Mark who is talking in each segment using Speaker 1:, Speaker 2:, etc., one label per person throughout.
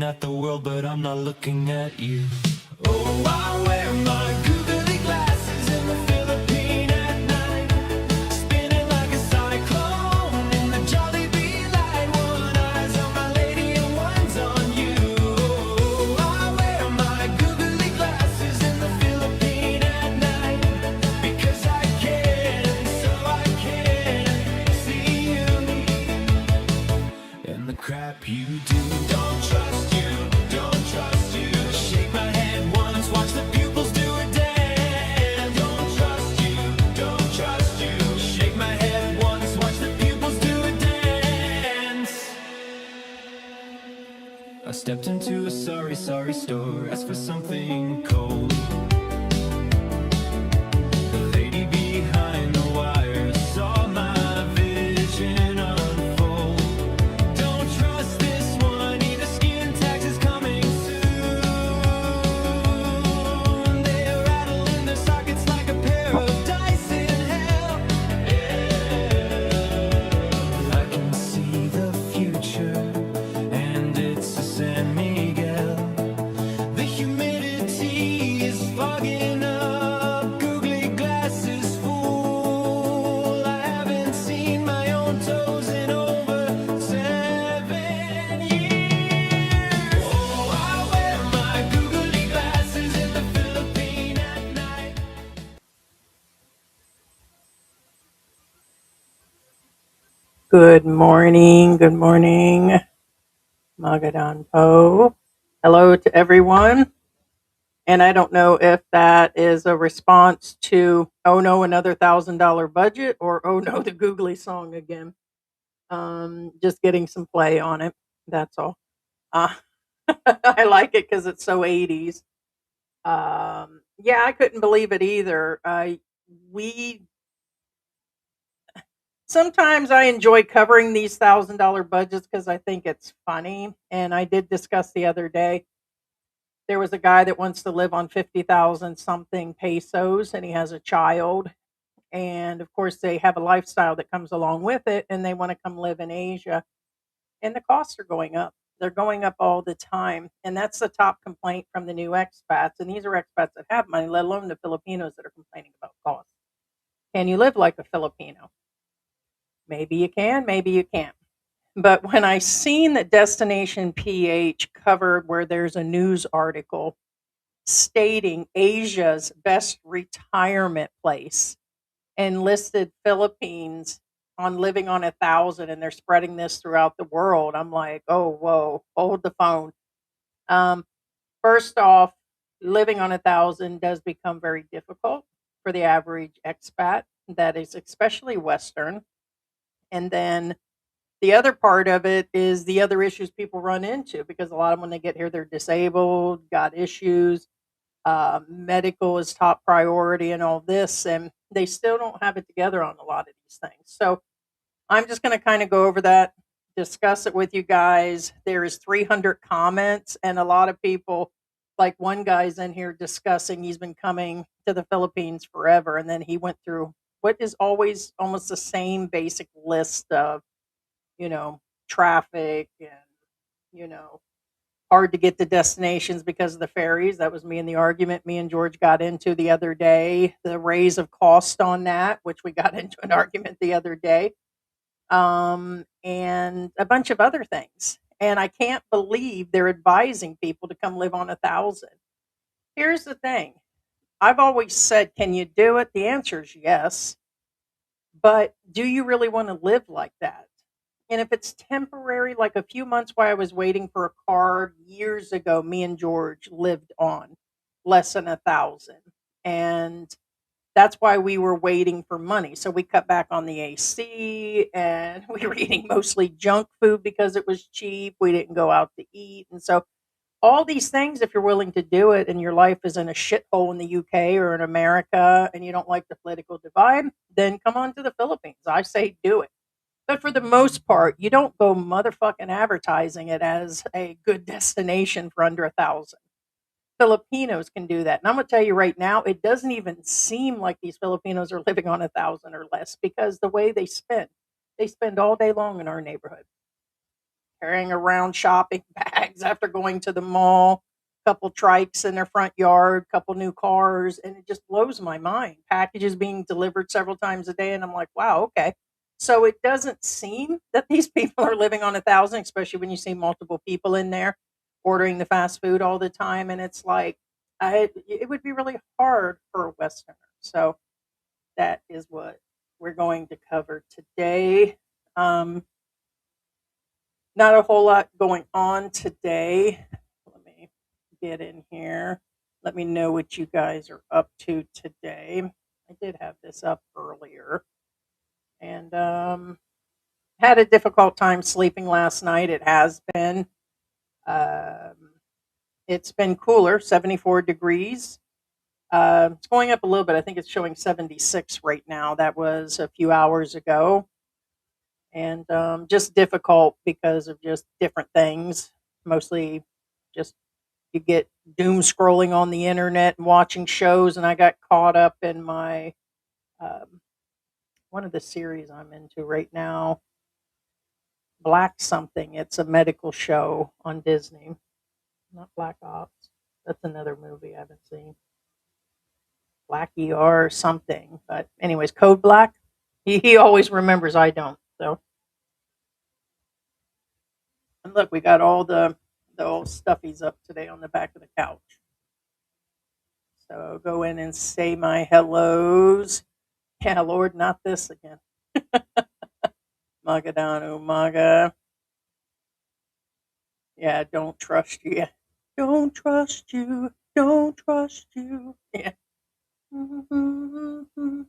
Speaker 1: at the world, but I'm not looking at you. Oh, I wear my googly glasses in the Philippine at night, spinning like a cyclone in the jolly bee light. One eye's on my lady and one's on you. Oh, I wear my googly glasses in the Philippine at night, because I can, so I can see you and the crap you do. Don't trust you, don't trust you. Shake my head once, watch the pupils do a dance. Don't trust you, don't trust you. Shake my head once, watch the pupils do a dance. I stepped into a sorry store, asked for something cold. The lady behind the wire saw my vision unfold. Don't trust this one, either skin tax is coming soon. They rattle in their sockets like a pair of dice in hell. Yeah. I can see the future, and it's a San Miguel. The humidity is fogging up, googly glasses full. I haven't seen my own toes in over 7 years. Oh, I wear my googly glasses in the Philippine at night.
Speaker 2: Good morning. Magadan po. Hello to everyone. And I don't know if that is a response to, oh no, another $1,000 budget, or oh no, the googly song again. Just getting some play on it. That's all. Uh, I like it because it's so 80s. Yeah, I couldn't believe it either. We Sometimes I enjoy covering these $1,000 budgets because I think it's funny. And I did discuss the other day, there was a guy that wants to live on 50,000 something pesos, and he has a child. And of course, they have a lifestyle that comes along with it, and they want to come live in Asia. And the costs are going up. They're going up all the time. And that's the top complaint from the new expats. And these are expats that have money, let alone the Filipinos that are complaining about costs. Can you live like a Filipino? Maybe you can, maybe you can't. But when I seen that Destination PH covered where there's a news article stating Asia's best retirement place and listed Philippines on living on 1,000, and they're spreading this throughout the world, I'm like, oh, whoa, hold the phone. Um, First off, living on 1,000 does become very difficult for the average expat that is especially Western. And then the other part of it is the other issues people run into, because a lot of them, when they get here, they're disabled, got issues. Medical is top priority and all this, and they still don't have it together on a lot of these things. So I'm just going to kind of go over that, discuss it with you guys. There is 300 comments, and a lot of people, like one guy's in here discussing he's been coming to the Philippines forever, and then he went through what is always almost the same basic list of, traffic and, you know, hard to get to destinations because of the ferries. That was me and the argument me and George got into the other day, the raise of cost on that, which we got into an argument the other day, and a bunch of other things. And I can't believe they're advising people to come live on 1,000. Here's the thing. I've always said, can you do it? The answer is yes. But do you really want to live like that? And if it's temporary, like a few months while I was waiting for a car years ago, me and George lived on less than 1,000. And that's why we were waiting for money. So we cut back on the AC, and we were eating mostly junk food because it was cheap. We didn't go out to eat. And so all these things, if you're willing to do it and your life is in a shithole in the UK or in America and you don't like the political divide, then come on to the Philippines. I say do it. But for the most part, you don't go motherfucking advertising it as a good destination for under 1,000. Filipinos can do that. And I'm going to tell you right now, it doesn't even seem like these Filipinos are living on 1,000 or less, because the way they spend all day long in our neighborhood. carrying around shopping bags after going to the mall, couple trikes in their front yard, couple new cars, and it just blows my mind. Packages being delivered several times a day, and I'm like, wow, okay. So it doesn't seem that these people are living on 1,000, especially when you see multiple people in there ordering the fast food all the time, and it's like, it would be really hard for a Westerner. So that is what we're going to cover today. Um, Not a whole lot going on today. Let me get in here. Let me know what you guys are up to today. I did have this up earlier and had a difficult time sleeping last night. It has been. Um, it's been cooler, 74 degrees. It's going up a little bit. I think it's showing 76 right now. That was a few hours ago. And just difficult because of just different things. Mostly just you get doom scrolling on the internet and watching shows, and I got caught up in my um, one of the series I'm into right now, Black something. It's a medical show on Disney, not Black Ops. That's another movie I haven't seen. Black ER or something. But anyways, Code Black. He always remembers. I don't. So and look, we got all the old stuffies up today on the back of the couch. So go in and say my hellos. Yeah, Lord, not this again. Magadano Maga. Yeah, don't trust you. Yeah. Don't trust you. Don't trust you. Yeah.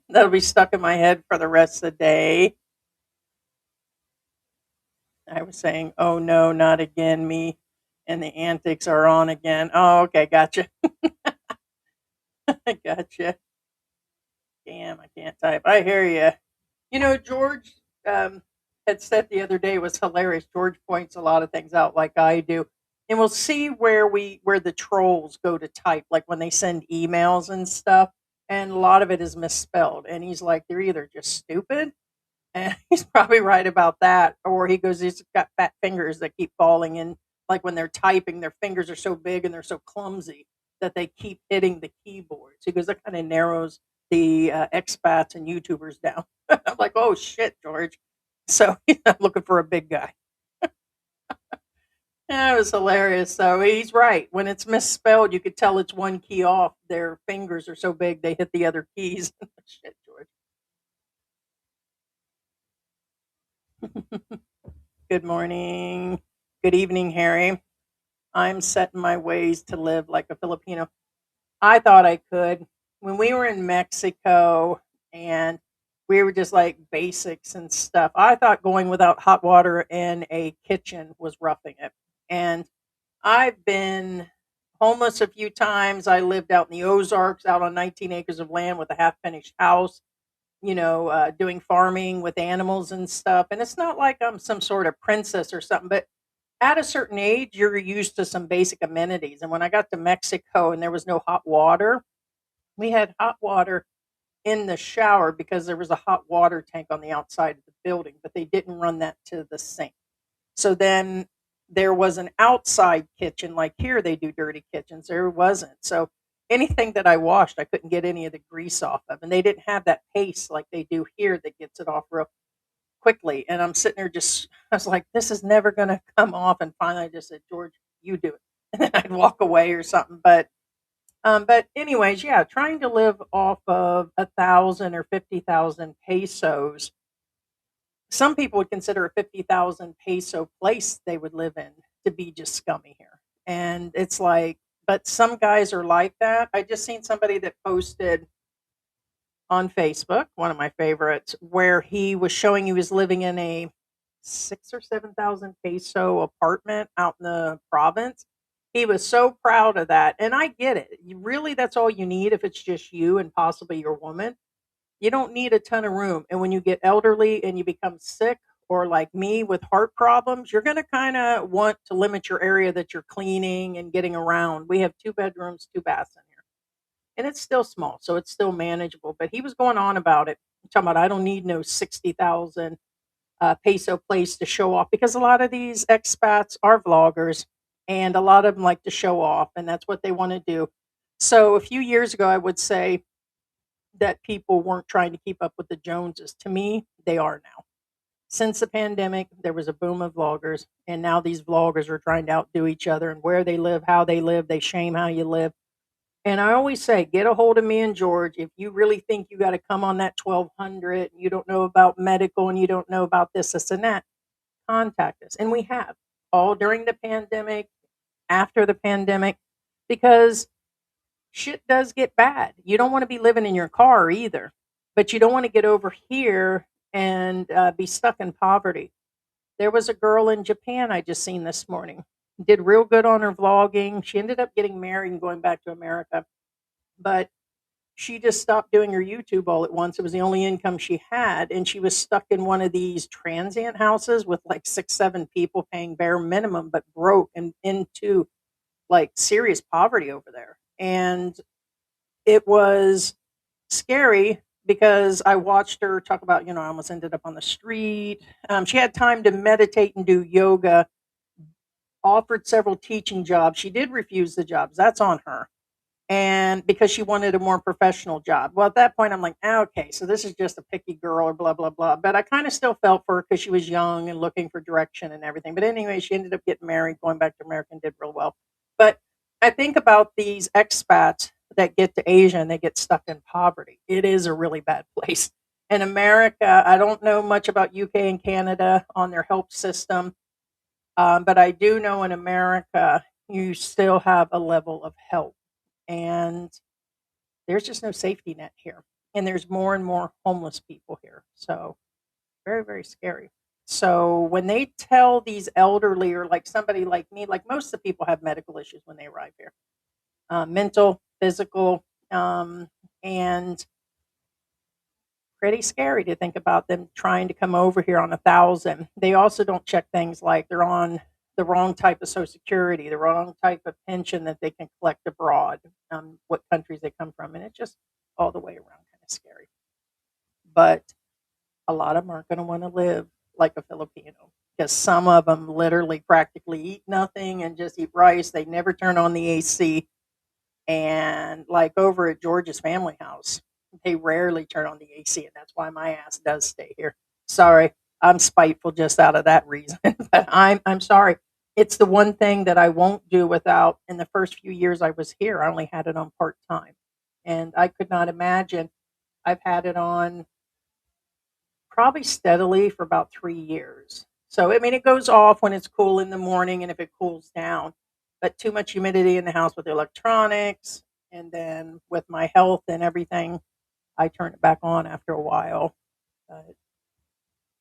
Speaker 2: That'll be stuck in my head for the rest of the day. I was saying, oh no, not again. Me and the antics are on again. Oh, okay, gotcha. Gotcha. Damn, I can't type. I hear you. George had said the other day was hilarious. George points a lot of things out like I do. And we'll see where the trolls go to type, like when they send emails and stuff. And a lot of it is misspelled. And he's like, they're either just stupid, and he's probably right about that. Or he goes, he's got fat fingers that keep falling in. Like when they're typing, their fingers are so big and they're so clumsy that they keep hitting the keyboards. He goes, that kind of narrows the expats and YouTubers down. I'm like, oh shit, George. So I'm looking for a big guy. Yeah, it was hilarious. So he's right. When it's misspelled, you could tell it's one key off. Their fingers are so big they hit the other keys. Shit, George. Good morning. Good evening, Harry. I'm setting my ways to live like a Filipino. I thought I could. When we were in Mexico and we were just like basics and stuff, I thought going without hot water in a kitchen was roughing it. And I've been homeless a few times. I lived out in the Ozarks, out on 19 acres of land with a half finished house, doing farming with animals and stuff. And it's not like I'm some sort of princess or something, but at a certain age, you're used to some basic amenities. And when I got to Mexico and there was no hot water, we had hot water in the shower because there was a hot water tank on the outside of the building, but they didn't run that to the sink. So then there was an outside kitchen, like here they do dirty kitchens. There wasn't. So anything that I washed, I couldn't get any of the grease off of. And they didn't have that paste like they do here that gets it off real quickly. And I'm sitting there just, I was like, this is never going to come off. And finally I just said, George, you do it. And then I'd walk away or something. But anyways, yeah, trying to live off of 1,000 or 50,000 pesos. Some people would consider a 50,000 peso place they would live in to be just scummy here. And it's like, but some guys are like that. I just seen somebody that posted on Facebook, one of my favorites, where he was showing he was living in a 6 or 7,000 peso apartment out in the province. He was so proud of that. And I get it. You really, that's all you need if it's just you and possibly your woman. You don't need a ton of room. And when you get elderly and you become sick, or like me with heart problems, you're going to kind of want to limit your area that you're cleaning and getting around. We have 2 bedrooms, 2 baths in here, and it's still small, so it's still manageable. But he was going on about it, talking about I don't need no 60,000 peso place to show off because a lot of these expats are vloggers and a lot of them like to show off and that's what they want to do. So a few years ago, I would say that people weren't trying to keep up with the Joneses. To me, they are now. Since the pandemic, there was a boom of vloggers, and now these vloggers are trying to outdo each other and where they live, how they live, they shame how you live. And I always say, get a hold of me and George. If you really think you got to come on that 1200, you don't know about medical and you don't know about this, and that, contact us. And we have all during the pandemic, after the pandemic, because shit does get bad. You don't want to be living in your car either, but you don't want to get over here and be stuck in poverty. There was a girl in Japan I just seen this morning. Did real good on her vlogging. She ended up getting married and going back to America, but she just stopped doing her YouTube all at once. It was the only income she had, and she was stuck in one of these transient houses with like 6, 7 people paying bare minimum, but broke and into like serious poverty over there. And it was scary because I watched her talk about, I almost ended up on the street. She had time to meditate and do yoga, offered several teaching jobs. She did refuse the jobs. That's on her. And because she wanted a more professional job. Well, at that point, I'm like, okay, so this is just a picky girl or blah, blah, blah. But I kind of still felt for her because she was young and looking for direction and everything. But anyway, she ended up getting married, going back to America, and did real well. But I think about these expats that get to Asia and they get stuck in poverty. It is a really bad place. In America, I don't know much about UK and Canada on their help system, but I do know in America, you still have a level of help. And there's just no safety net here. And there's more and more homeless people here. So very, very scary. So when they tell these elderly or like somebody like me, like most of the people have medical issues when they arrive here, mental, physical, and pretty scary to think about them trying to come over here on 1,000. They also don't check things like they're on the wrong type of Social Security, the wrong type of pension that they can collect abroad, what countries they come from, and it's just all the way around kind of scary. But a lot of them aren't going to want to live like a Filipino because some of them literally practically eat nothing and just eat rice. They never turn on the AC. And like over at George's family house, they rarely turn on the AC, and that's why my ass does stay here. Sorry, I'm spiteful just out of that reason, but I'm sorry. It's the one thing that I won't do without. In the first few years I was here, I only had it on part time, and I could not imagine. I've had it on probably steadily for about 3 years. So I mean, it goes off when it's cool in the morning, and if it cools down. But too much humidity in the house with the electronics, and then with my health and everything, I turn it back on after a while. But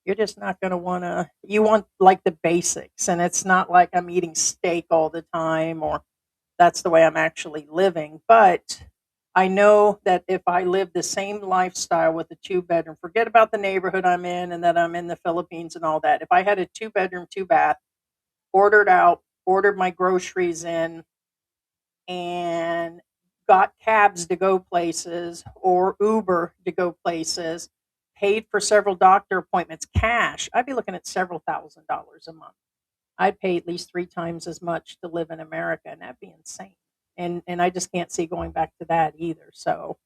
Speaker 2: you're just not going to want to. You want like the basics, and it's not like I'm eating steak all the time, or that's the way I'm actually living. But I know that if I live the same lifestyle with a 2 bedroom, forget about the neighborhood I'm in and that I'm in the Philippines and all that. If I had a 2 bedroom, 2 bath, ordered out, ordered my groceries in, and got cabs to go places or Uber to go places, paid for several doctor appointments cash, I'd be looking at several $1,000s a month. I'd pay at least 3 times as much to live in America, and that'd be insane. And I just can't see going back to that either. So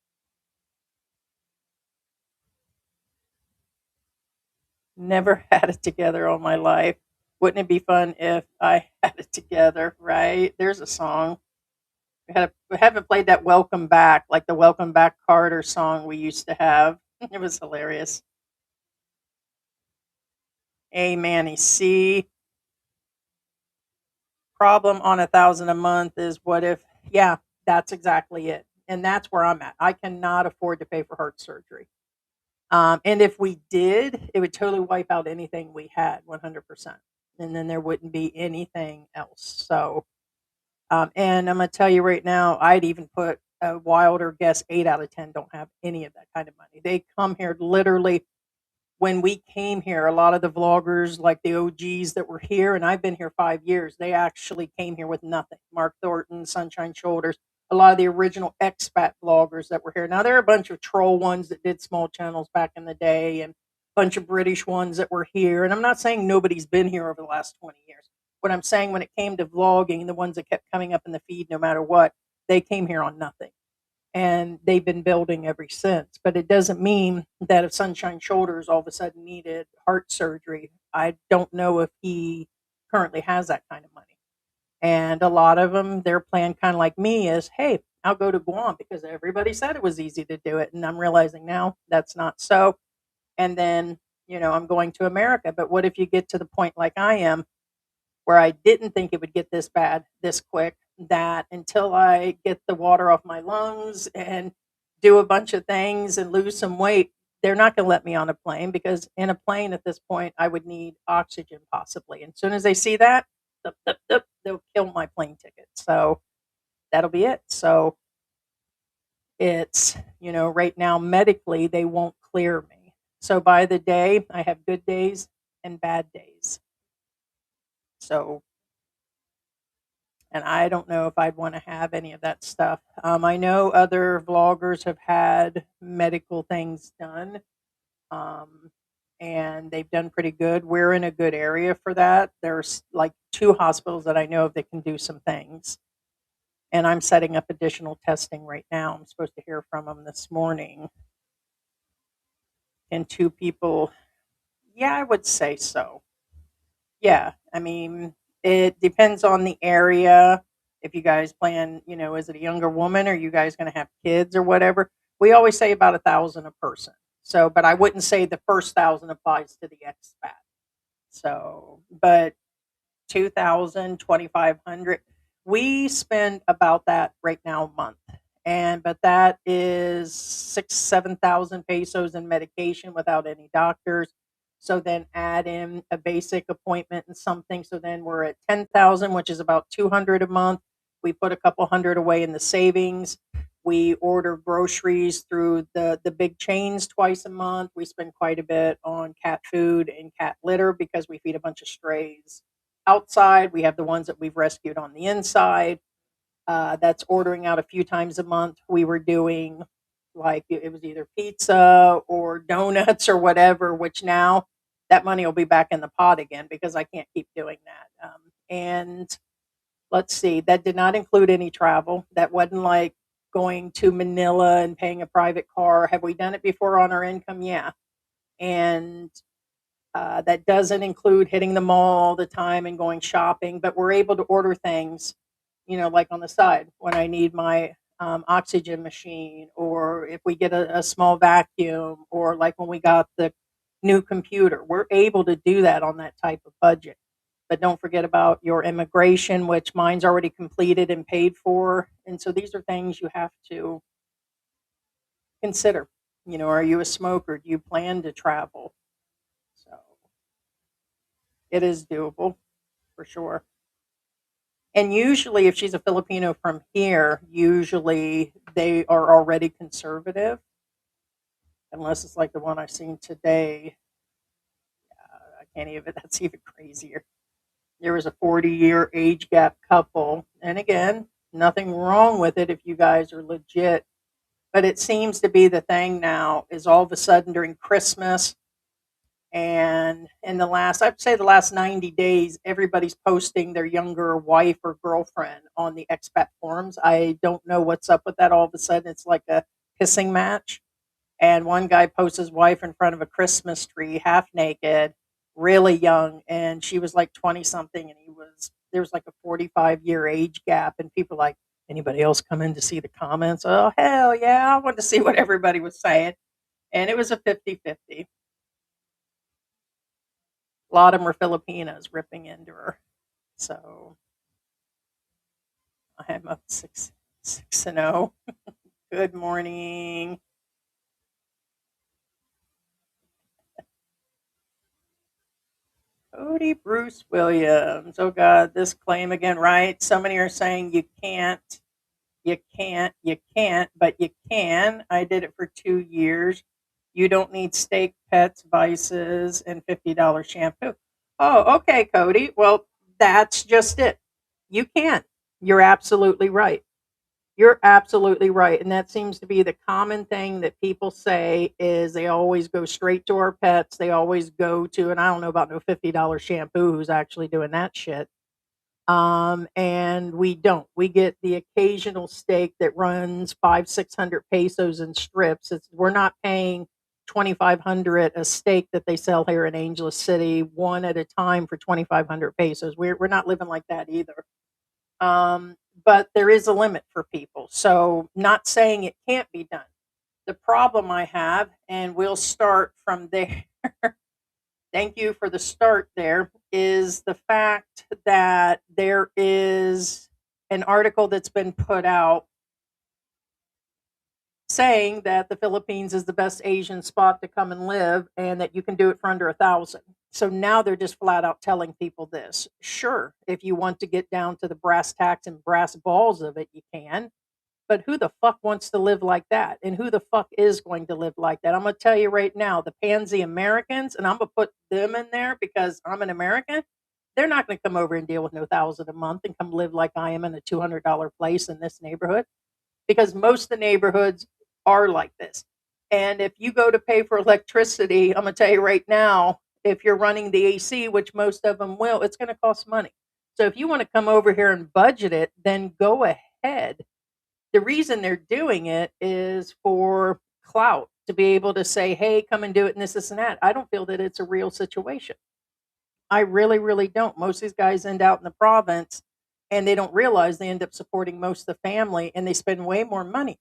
Speaker 2: never had it together all my life. Wouldn't it be fun if I had it together, right? There's a song. We haven't played that Welcome Back, like the Welcome Back Carter song we used to have. It was hilarious. Hey, Manny C. Problem on 1,000 a month is what if, yeah, that's exactly it. And that's where I'm at. I cannot afford to pay for heart surgery. And if we did, it would totally wipe out anything we had 100%. And then there wouldn't be anything else. So, and I'm going to tell you right now, I'd even put a wilder guess 8 out of 10 don't have any of that kind of money. They come here literally. When we came here, a lot of the vloggers, like the OGs that were here, and I've been here 5 years, they actually came here with nothing. Mark Thornton, Sunshine Shoulders, a lot of the original expat vloggers that were here. Now, there are a bunch of troll ones that did small channels back in the day, bunch of British ones that were here. And I'm not saying nobody's been here over the last 20 years. What I'm saying, when it came to vlogging, the ones that kept coming up in the feed no matter what, they came here on nothing. And they've been building ever since. But it doesn't mean that if Sunshine Shoulders all of a sudden needed heart surgery, I don't know if he currently has that kind of money. And a lot of them, their plan, kind of like me, is, hey, I'll go to Guam because everybody said it was easy to do it. And I'm realizing now that's not so. And then, I'm going to America. But what if you get to the point like I am, where I didn't think it would get this bad this quick, that until I get the water off my lungs and do a bunch of things and lose some weight, they're not going to let me on a plane, because in a plane at this point, I would need oxygen possibly. And as soon as they see that, they'll kill my plane ticket. So that'll be it. So it's, right now medically, they won't clear me. So by the day, I have good days and bad days. So, and I don't know if I'd want to have any of that stuff. I know other vloggers have had medical things done, and they've done pretty good. We're in a good area for that. There's like 2 hospitals that I know of that can do some things. And I'm setting up additional testing right now. I'm supposed to hear from them this morning. And 2 people, yeah, I would say so. Yeah, I mean, it depends on the area. If you guys plan, is it a younger woman, or you guys going to have kids or whatever? We always say about 1,000 a person. So, but I wouldn't say the first 1,000 applies to the expat. So, but 2,000, 2,500, we spend about that right now a month. But that is 7,000 pesos in medication without any doctors. So then add in a basic appointment and something. So then we're at 10,000, which is about 200 a month. We put a couple hundred away in the savings. We order groceries through the big chains twice a month. We spend quite a bit on cat food and cat litter because we feed a bunch of strays outside. We have the ones that we've rescued on the inside. That's ordering out a few times a month. We were doing, like, it was either pizza or donuts or whatever, which now that money will be back in the pot again because I can't keep doing that. And let's see, that did not include any travel. That wasn't like going to Manila and paying a private car. Have we done it before on our income? Yeah. And that doesn't include hitting the mall all the time and going shopping, but we're able to order things, like on the side when I need my oxygen machine, or if we get a small vacuum, or like when we got the new computer, we're able to do that on that type of budget. But don't forget about your immigration, which mine's already completed and paid for. And so these are things you have to consider. Are you a smoker? Do you plan to travel? So it is doable for sure. And usually, if she's a Filipino from here, usually they are already conservative, unless it's like the one I've seen today. I can't even, that's even crazier. There was a 40-year age gap couple. And again, nothing wrong with it if you guys are legit. But it seems to be the thing now is all of a sudden during Christmas, and in I'd say the last 90 days, everybody's posting their younger wife or girlfriend on the expat forums. I don't know what's up with that. All of a sudden, it's like a pissing match. And one guy posts his wife in front of a Christmas tree, half naked, really young. And she was like 20 something. And there was like a 45-year age gap. And people like, anybody else come in to see the comments? Oh, hell yeah. I wanted to see what everybody was saying. And it was a 50-50. A lot of them were Filipinas ripping into her. So I'm up 6-0. Good morning. Cody Bruce Williams. Oh God, this claim again, right? So many are saying you can't, but you can. I did it for 2 years. You don't need steak, pets, vices, and $50 shampoo. Oh, okay, Cody. Well, that's just it. You can. You're absolutely right. You're absolutely right, and that seems to be the common thing that people say is they always go straight to our pets. They always go to, and I don't know about no $50 shampoo who's actually doing that shit. And we don't. We get the occasional steak that runs 500-600 pesos in strips. We're not paying 2,500 a steak that they sell here in Angeles City, one at a time for 2,500 pesos. We're not living like that either. Um, but there is a limit for people. So, not saying it can't be done. The problem I have, and we'll start from there. Thank you for the start there, is the fact that there is an article that's been put out saying that the Philippines is the best Asian spot to come and live and that you can do it for under 1,000. So now they're just flat out telling people this. Sure, if you want to get down to the brass tacks and brass balls of it, you can. But who the fuck wants to live like that? And who the fuck is going to live like that? I'm going to tell you right now, the pansy Americans, and I'm going to put them in there because I'm an American, they're not going to come over and deal with no 1,000 a month and come live like I am in a $200 place in this neighborhood, because most of the neighborhoods are like this. And if you go to pay for electricity, I'm going to tell you right now, if you're running the AC, which most of them will, it's going to cost money. So if you want to come over here and budget it, then go ahead. The reason they're doing it is for clout, to be able to say, hey, come and do it, and this and that. I don't feel that it's a real situation. I really, really don't. Most of these guys end out in the province and they don't realize they end up supporting most of the family and they spend way more money.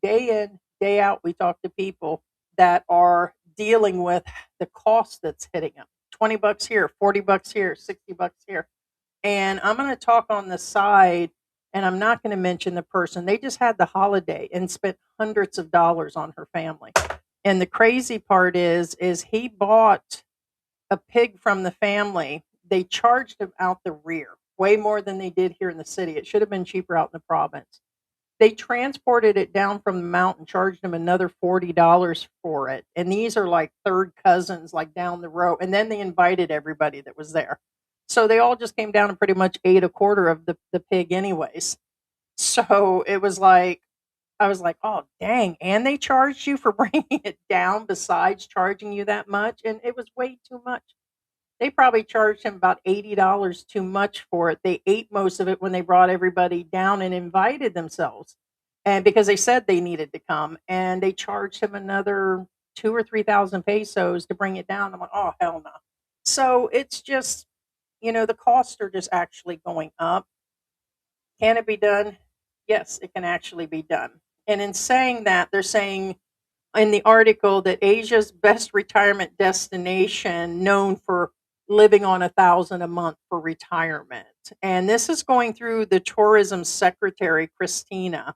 Speaker 2: Day in, day out, we talk to people that are dealing with the cost that's hitting them. $20 here, $40 here, $60 here. And I'm going to talk on the side, and I'm not going to mention the person. They just had the holiday and spent hundreds of dollars on her family. And the crazy part is he bought a pig from the family. They charged him out the rear way more than they did here in the city. It should have been cheaper out in the province. They transported it down from the mountain, charged him another $40 for it. And these are like third cousins, like down the road. And then they invited everybody that was there. So they all just came down and pretty much ate a quarter of the pig, anyways. So it was like, I was like, oh, dang. And they charged you for bringing it down besides charging you that much. And it was way too much. They probably charged him about $80 too much for it. They ate most of it when they brought everybody down and invited themselves. And because they said they needed to come, and they charged him another 2 or 3 thousand pesos to bring it down. I'm like, oh, hell no. So it's just, the costs are just actually going up. Can it be done? Yes, it can actually be done. And in saying that, they're saying in the article that Asia's best retirement destination, known for living on 1,000 a month for retirement. And this is going through the tourism secretary, Christina,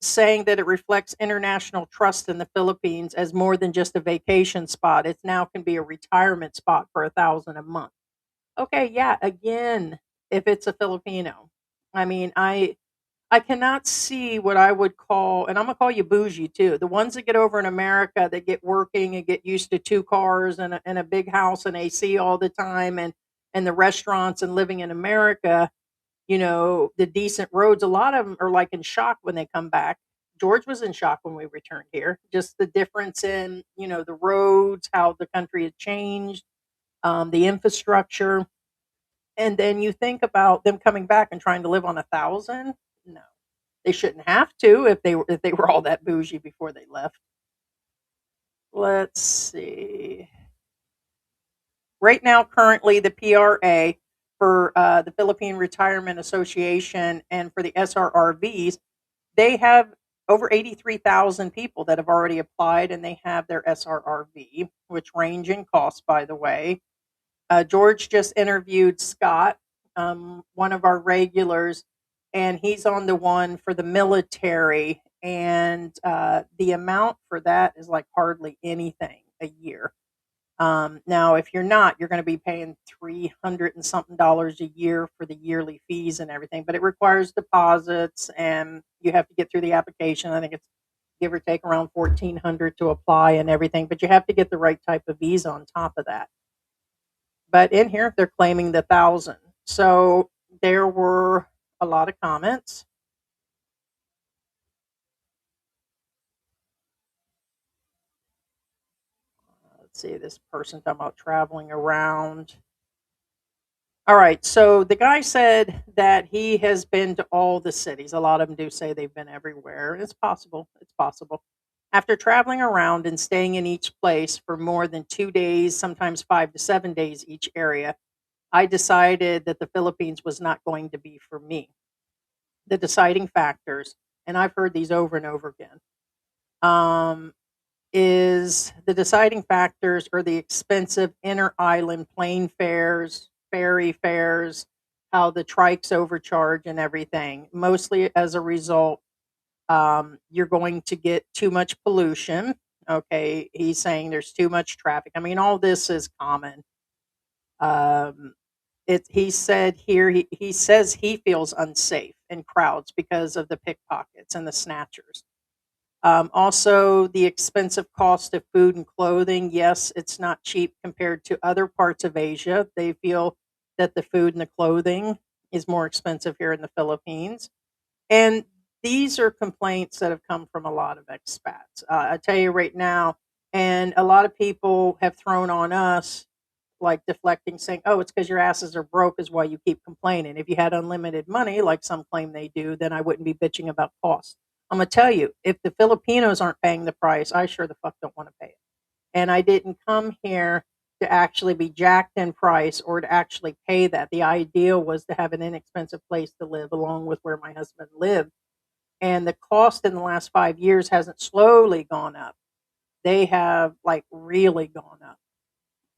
Speaker 2: saying that it reflects international trust in the Philippines as more than just a vacation spot. It now can be a retirement spot for 1,000 a month. Okay, yeah, again, if it's a Filipino. I mean, I cannot see what I would call, and I'm gonna call you bougie too. The ones that get over in America that get working and get used to two cars and a big house and AC all the time, and the restaurants and living in America, the decent roads. A lot of them are like in shock when they come back. George was in shock when we returned here. Just the difference in the roads, how the country had changed, the infrastructure. And then you think about them coming back and trying to live on 1,000. No, they shouldn't have to if they were all that bougie before they left. Let's see. Right now, currently, the PRA for the Philippine Retirement Association and for the SRRVs, they have over 83,000 people that have already applied, and they have their SRRV, which range in cost, by the way. George just interviewed Scott, one of our regulars, and he's on the one for the military. And the amount for that is like hardly anything a year. Now, if you're not, you're going to be paying 300 and something dollars a year for the yearly fees and everything. But it requires deposits, and you have to get through the application. I think it's give or take around 1,400 to apply and everything. But you have to get the right type of visa on top of that. But in here, they're claiming the 1,000. So there were a lot of comments. Let's see, this person talking about traveling around. All right, so the guy said that he has been to all the cities. A lot of them do say they've been everywhere. It's possible. It's possible. After traveling around and staying in each place for more than 2 days, sometimes 5 to 7 days each area, I decided that the Philippines was not going to be for me. The deciding factors, and I've heard these over and over again, um, is the deciding factors are the expensive inner island plane fares, ferry fares, how the trikes overcharge and everything. Mostly as a result, you're going to get too much pollution. Okay, he's saying there's too much traffic. I mean, all this is common. Um, he said here he says he feels unsafe in crowds because of the pickpockets and the snatchers. Also, the expensive cost of food and clothing. Yes, it's not cheap compared to other parts of Asia. They feel that the food and the clothing is more expensive here in the Philippines. And these are complaints that have come from a lot of expats. I tell you right now, and a lot of people have thrown on us, like deflecting, saying, "Oh, it's because your asses are broke, is why you keep complaining. If you had unlimited money, like some claim they do, then I wouldn't be bitching about costs." I'm gonna tell you, if the Filipinos aren't paying the price, I sure the fuck don't want to pay it. And I didn't come here to actually be jacked in price or to actually pay that. The idea was to have an inexpensive place to live along with where my husband lived. And the cost in the last 5 years hasn't slowly gone up. They have like really gone up.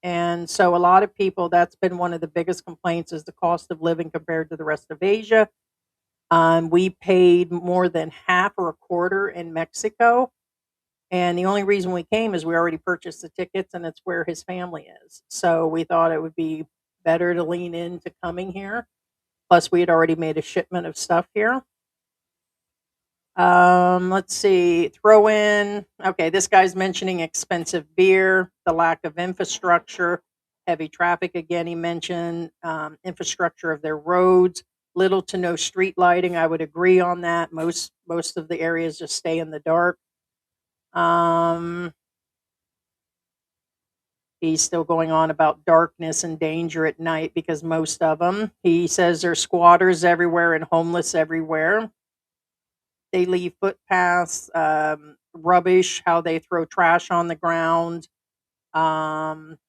Speaker 2: And so a lot of people, that's been one of the biggest complaints is the cost of living compared to the rest of Asia. We paid more than half or a quarter in Mexico. And the only reason we came is we already purchased the tickets and it's where his family is. So we thought it would be better to lean into coming here. Plus, we had already made a shipment of stuff here. Let's see. Throw in. Okay, this guy's mentioning expensive beer, the lack of infrastructure, heavy traffic. Again, he mentioned infrastructure of their roads, little to no street lighting. I would agree on that. Most of the areas just stay in the dark. Um, he's still going on about darkness and danger at night because most of them. He says there's squatters everywhere and homeless everywhere. They leave footpaths, rubbish, how they throw trash on the ground.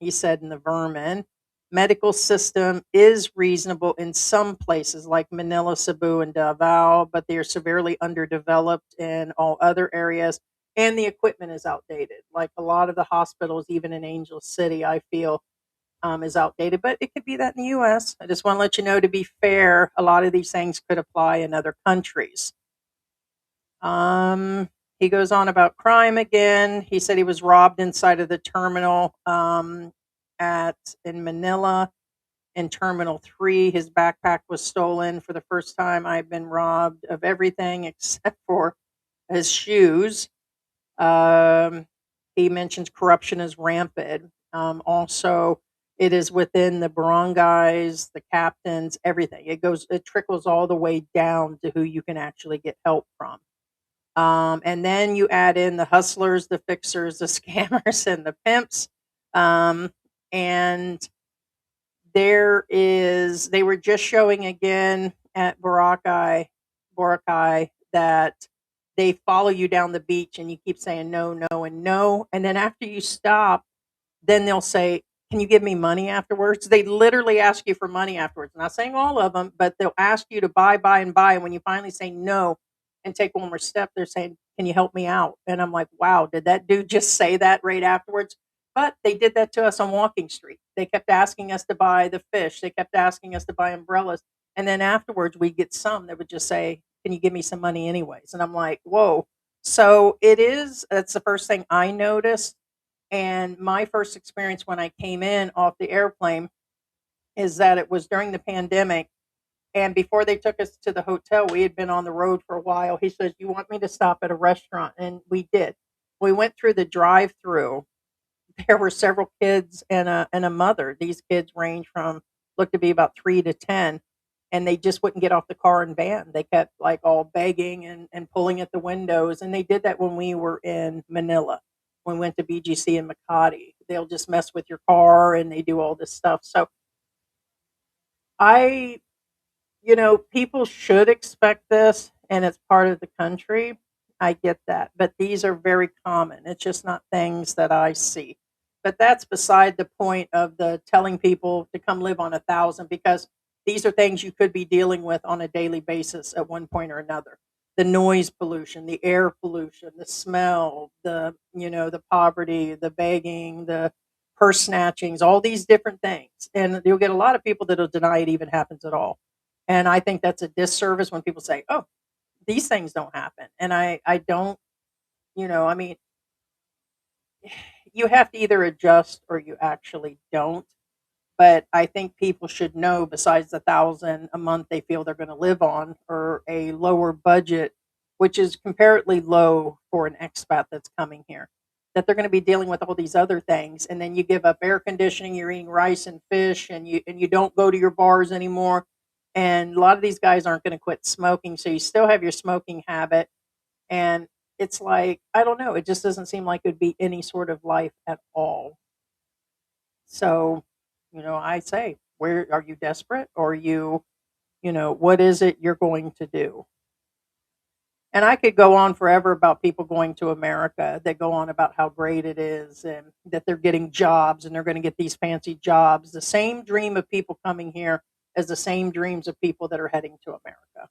Speaker 2: He said in the vermin. Medical system is reasonable in some places like Manila, Cebu, and Davao, but they are severely underdeveloped in all other areas. And the equipment is outdated. Like a lot of the hospitals, even in Angel City, I feel is outdated, but it could be that in the US. I just want to let you know, to be fair, a lot of these things could apply in other countries. Um, he goes on about crime again. He said he was robbed inside of the terminal at in Manila in Terminal 3. His backpack was stolen. For the first time, I've been robbed of everything except for his shoes. Um, he mentions corruption is rampant. Also, it is within the barangays, the captains, everything. It trickles all the way down to who you can actually get help from. And then you add in the hustlers, the fixers, the scammers, and the pimps. Um, and they were just showing again at Boracay, that they follow you down the beach and you keep saying no, no, and no. And then after you stop, then they'll say, "Can you give me money afterwards?" They literally ask you for money afterwards. I'm not saying all of them, but they'll ask you to buy, buy, and buy. And when you finally say no and take one more step, they're saying, "Can you help me out?" And I'm like, wow, did that dude just say that right afterwards? But they did that to us on Walking Street. They kept asking us to buy the fish. They kept asking us to buy umbrellas. And then afterwards, we get some that would just say, "Can you give me some money anyways?" And I'm like, whoa. So that's the first thing I noticed. And my first experience when I came in off the airplane is that it was during the pandemic. And before they took us to the hotel, we had been on the road for a while. He says, "You want me to stop at a restaurant?" And we did. We went through the drive through. There were several kids and a mother. These kids range from, look to be about 3 to 10. and they just wouldn't get off the car and van. They kept like all begging and pulling at the windows. And they did that when we were in Manila, when we went to BGC and Makati. They'll just mess with your car and they do all this stuff. So I, people should expect this and it's part of the country. I get that. But these are very common. It's just not things that I see. But that's beside the point of the telling people to come live on 1,000, because these are things you could be dealing with on a daily basis at one point or another. The noise pollution, the air pollution, the smell, the poverty, the begging, the purse snatchings, all these different things. And you'll get a lot of people that'll deny it even happens at all. And I think that's a disservice when people say, "Oh, these things don't happen." And I don't, I mean, you have to either adjust or you actually don't. But I think people should know, besides the 1,000 a month they feel they're going to live on, or a lower budget, which is comparatively low for an expat that's coming here, that they're going to be dealing with all these other things. And then you give up air conditioning, you're eating rice and fish, and you don't go to your bars anymore. And a lot of these guys aren't going to quit smoking, so you still have your smoking habit. And it's like, I don't know, it just doesn't seem like it would be any sort of life at all. So, I say, where are you desperate, or are you, what is it you're going to do? And I could go on forever about people going to America that go on about how great it is and that they're getting jobs and they're going to get these fancy jobs. The same dream of people coming here as the same dreams of people that are heading to America.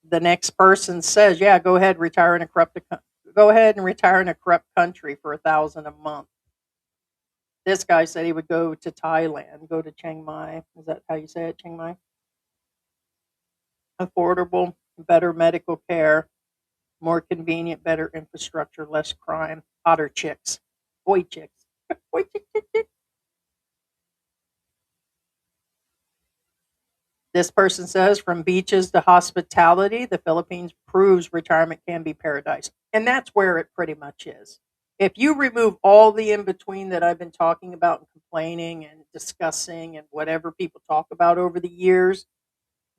Speaker 2: The next person says, "Yeah, go ahead and retire in a corrupt country for 1,000 a month." This guy said he would go to Thailand, go to Chiang Mai. Is that how you say it, Chiang Mai? Affordable, better medical care, more convenient, better infrastructure, less crime, hotter chicks. Boy chicks. Boy chick, chick, chick. This person says, from beaches to hospitality, the Philippines proves retirement can be paradise. And that's where it pretty much is. If you remove all the in between that I've been talking about and complaining and discussing and whatever people talk about over the years,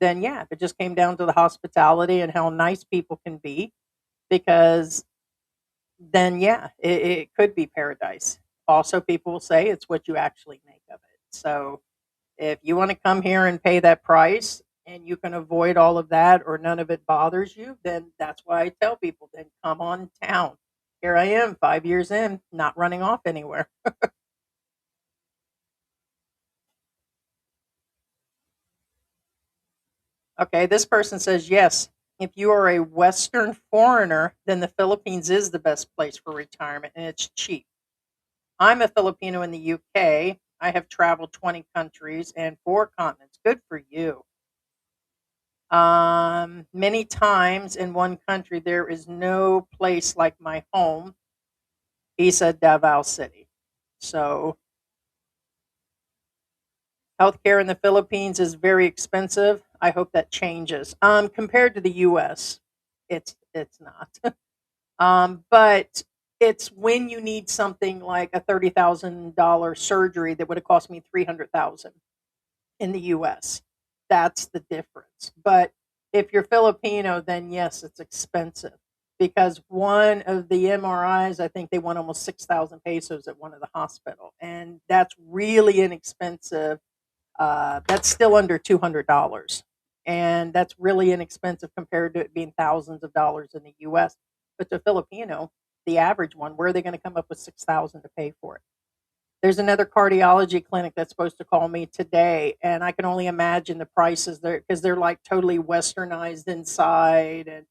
Speaker 2: then yeah, if it just came down to the hospitality and how nice people can be, because then yeah, it could be paradise. Also, people will say it's what you actually make of it. So if you want to come here and pay that price and you can avoid all of that or none of it bothers you, then that's why I tell people, then come on town. Here I am, 5 years in, not running off anywhere. Okay, this person says yes. If you are a Western foreigner, then the Philippines is the best place for retirement and it's cheap. I'm a Filipino in the UK. I have traveled 20 countries and four continents. Good for you. Many times in one country, there is no place like my home. He said Davao City. So, healthcare in the Philippines is very expensive. I hope that changes. Compared to the U.S., it's not. But it's when you need something like a $30,000 surgery that would have cost me 300,000 in the US. That's the difference. But if you're Filipino, then yes, it's expensive, because one of the MRIs, I think they want almost 6,000 pesos at one of the hospital, and that's really inexpensive. That's still under $200, and that's really inexpensive compared to it being thousands of dollars in the U.S. But to Filipino, the average one, where are they going to come up with 6,000 to pay for it? There's another cardiology clinic that's supposed to call me today, and I can only imagine the prices there, because they're like totally westernized inside, and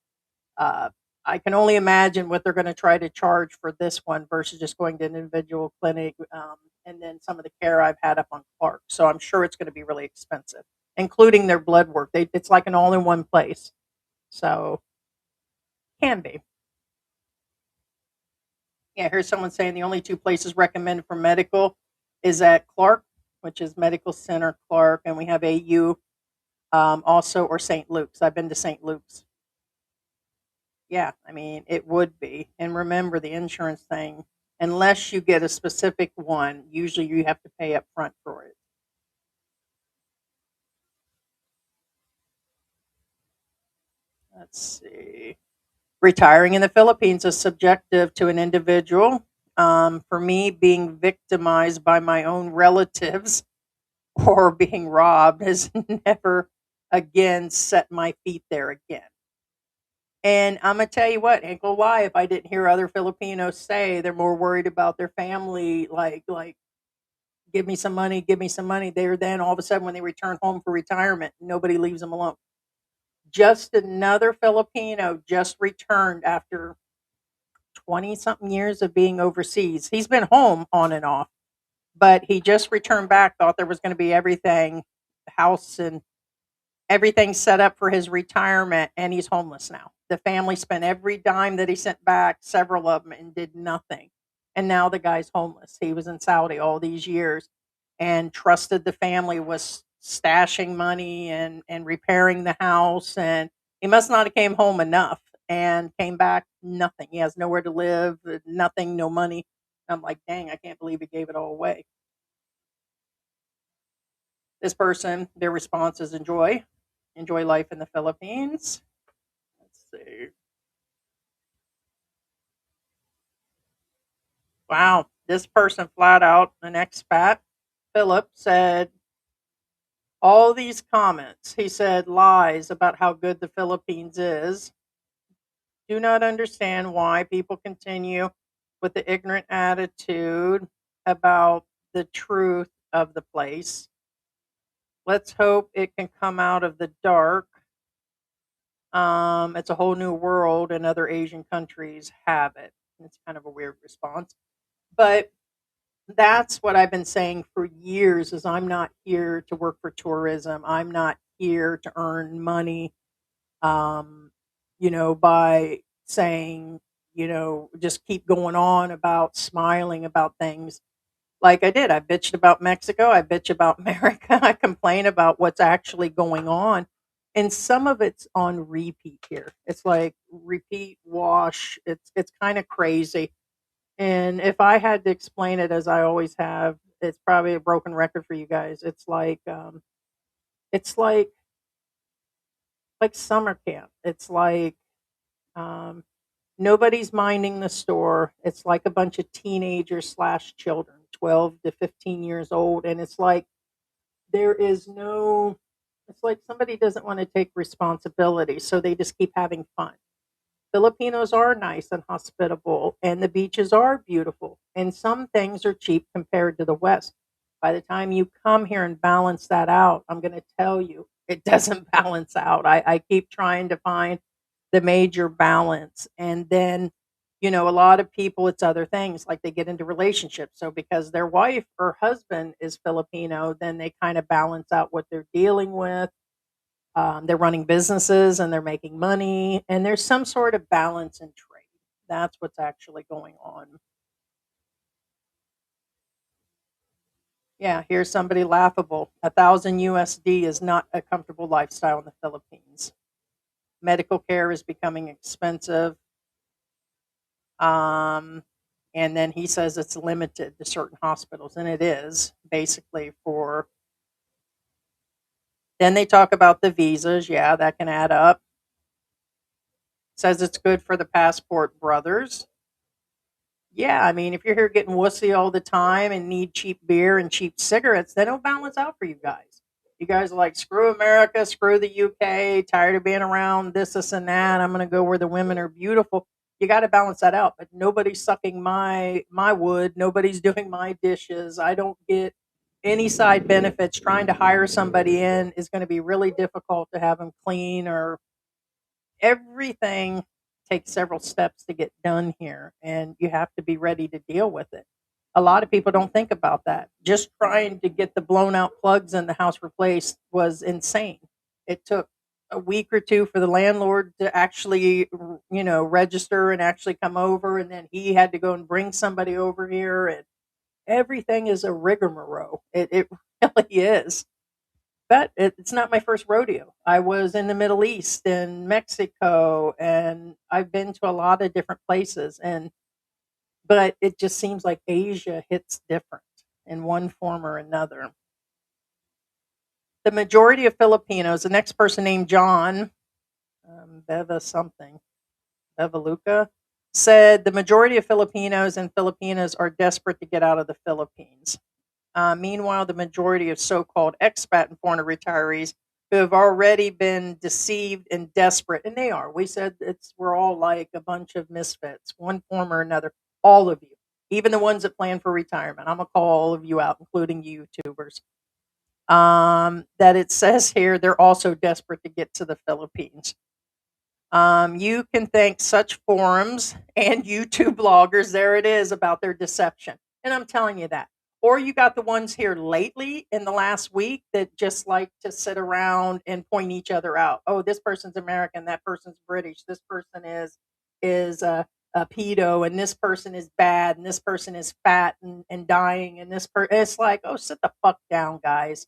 Speaker 2: uh, I can only imagine what they're going to try to charge for this one versus just going to an individual clinic, and then some of the care I've had up on Clark. So I'm sure it's going to be really expensive, including their blood work. It's like an all-in-one place, so can be. Yeah, here's someone saying the only two places recommended for medical is at Clark, which is Medical Center Clark, and we have AU, also, or St. Luke's. I've been to St. Luke's. Yeah, I mean, it would be. And remember the insurance thing. unless you get a specific one. Usually you have to pay up front for it. Let's see. Retiring in the Philippines is subjective to an individual. For me, being victimized by my own relatives or being robbed has never again set my feet there again. And I'm gonna tell you what, ain't gonna lie, if I didn't hear other Filipinos say they're more worried about their family, like give me some money. They're then all of a sudden when they return home for retirement, nobody leaves them alone. Just another Filipino just returned after 20 something years of being overseas. He's been home on and off, but he just returned back, thought there was going to be everything, house and everything set up for his retirement, and he's homeless now. The family spent every dime that he sent back, several of them, and did nothing. And now the guy's homeless. He was in Saudi all these years and trusted the family was stashing money and repairing the house, and he must not have came home enough and came back nothing. He has nowhere to live, nothing, no money. I'm like, dang, I can't believe he gave it all away. This person, their response is enjoy life in the Philippines. Let's see. Wow, this person flat out, an expat, Philip, said all these comments. He said lies about how good the Philippines is. Do not understand why people continue with the ignorant attitude about the truth of the place. Let's hope it can come out of the dark. It's a whole new world, and other Asian countries have it. It's kind of a weird response, but that's what I've been saying for years. Is I'm not here to work for tourism. I'm not here to earn money. Um, by saying, just keep going on about smiling about things like I did. I bitched about Mexico. I bitch about America. I complain about what's actually going on. And some of it's on repeat here. It's like repeat wash. It's kind of crazy. And if I had to explain it as I always have, it's probably a broken record for you guys. It's like summer camp. It's like um, nobody's minding the store. It's like a bunch of teenagers slash children, 12 to 15 years old. And it's like there is no, it's like somebody doesn't want to take responsibility. So they just keep having fun. Filipinos are nice and hospitable, and the beaches are beautiful. And some things are cheap compared to the West. By the time you come here and balance that out, I'm going to tell you, it doesn't balance out. I keep trying to find the major balance. And then, a lot of people, it's other things like they get into relationships. So because their wife or husband is Filipino, then they kind of balance out what they're dealing with. They're running businesses and they're making money, and there's some sort of balance in trade. That's what's actually going on. Yeah, here's somebody laughable. 1,000 USD is not a comfortable lifestyle in the Philippines. Medical care is becoming expensive. Um, and then he says it's limited to certain hospitals, and it is basically for. Then they talk about the visas. Yeah, that can add up. Says it's good for the passport brothers. Yeah, I mean, if you're here getting wussy all the time and need cheap beer and cheap cigarettes, then it'll balance out for you guys. You guys are like, screw America, screw the UK, tired of being around this, and that. I'm going to go where the women are beautiful. You got to balance that out. But nobody's sucking my wood. Nobody's doing my dishes. I don't get any side benefits. Trying to hire somebody in is going to be really difficult to have them clean or everything takes several steps to get done here, and you have to be ready to deal with it. A lot of people don't think about that. Just trying to get the blown out plugs in the house replaced was insane. It took a week or two for the landlord to actually, register and actually come over, and then he had to go and bring somebody over here, and everything is a rigmarole. It really is. But it's not my first rodeo. I was in the Middle East and Mexico, and I've been to a lot of different places. And but it just seems like Asia hits different in one form or another. The majority of Filipinos, the next person named John, Beva something, Bevaluca, said the majority of Filipinos and Filipinas are desperate to get out of the Philippines. Meanwhile, the majority of so-called expat and foreigner retirees who have already been deceived and desperate, and they are. We said we're all like a bunch of misfits, one form or another. All of you, even the ones that plan for retirement. I'm gonna call all of you out, including YouTubers. That it says here they're also desperate to get to the Philippines. You can thank such forums and YouTube bloggers, there it is, about their deception. And I'm telling you that. Or you got the ones here lately in the last week that just like to sit around and point each other out. Oh, this person's American, that person's British, this person is a pedo, and this person is bad, and this person is fat and dying, and it's like, oh, sit the fuck down, guys.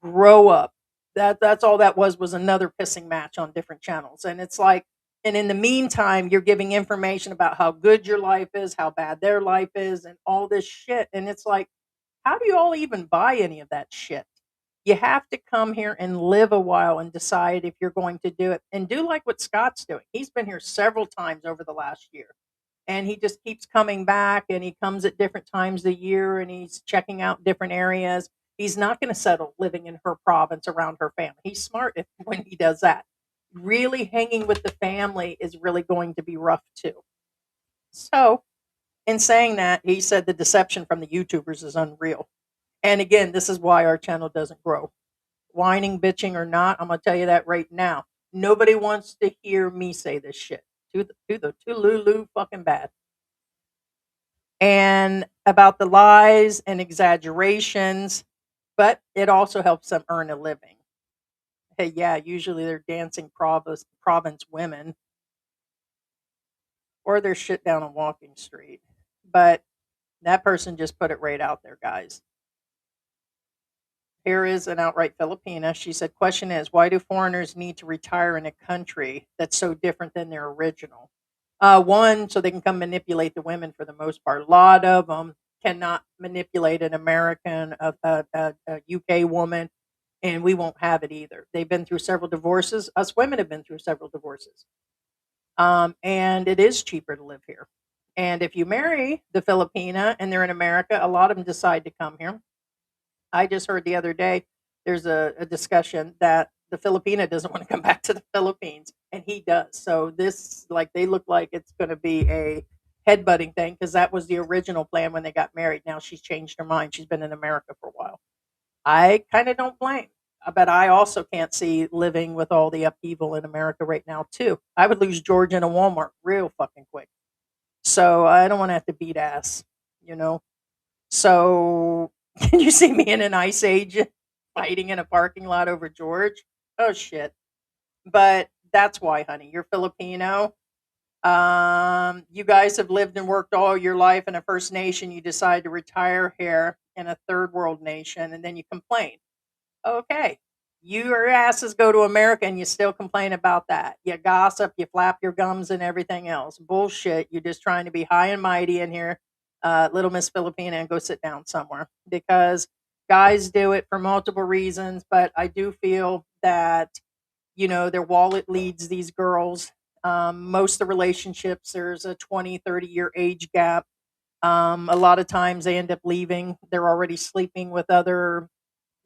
Speaker 2: Grow up. That's all that was another pissing match on different channels. And it's like, and in the meantime, you're giving information about how good your life is, how bad their life is, and all this shit. And it's like, how do you all even buy any of that shit? You have to come here and live a while and decide if you're going to do it. And do like what Scott's doing. He's been here several times over the last year. And he just keeps coming back, and he comes at different times of the year, and he's checking out different areas. He's not going to settle living in her province around her family. He's smart when he does that. Really hanging with the family is really going to be rough too. So, in saying that, he said the deception from the YouTubers is unreal. And again, this is why our channel doesn't grow. Whining, bitching, or not, I'm going to tell you that right now. Nobody wants to hear me say this shit. Too Lulu fucking bad. And about the lies and exaggerations, but it also helps them earn a living. Hey, yeah, usually they're dancing province women, or they're shit down on Walking Street. But that person just put it right out there, guys. Here is an outright Filipina. She said, question is, why do foreigners need to retire in a country that's so different than their original? One, so they can come manipulate the women for the most part. A lot of them cannot manipulate an American, a UK woman, and we won't have it either. They've been through several divorces. Us women have been through several divorces. And it is cheaper to live here. And if you marry the Filipina and they're in America, a lot of them decide to come here. I just heard the other day there's a discussion that the Filipina doesn't want to come back to the Philippines, and he does. So this, like, they look like it's going to be a headbutting thing because that was the original plan when they got married. Now she's changed her mind. She's been in America for a while. I kind of don't blame. But I also can't see living with all the upheaval in America right now, too. I would lose George in a Walmart real fucking quick. So I don't want to have to beat ass, you know? So can you see me in an ice age fighting in a parking lot over George? Oh, shit. But that's why, honey. You're Filipino. You guys have lived and worked all your life in a First Nation. You decide to retire here in a third world nation, and then you complain. Okay. Your asses go to America and you still complain about that. You gossip, you flap your gums and everything else. Bullshit. You're just trying to be high and mighty in here, little Miss Filipina, and go sit down somewhere. Because guys do it for multiple reasons, but I do feel that, their wallet leads these girls. Most of the relationships, there's a 20, 30-year age gap. A lot of times they end up leaving. They're already sleeping with other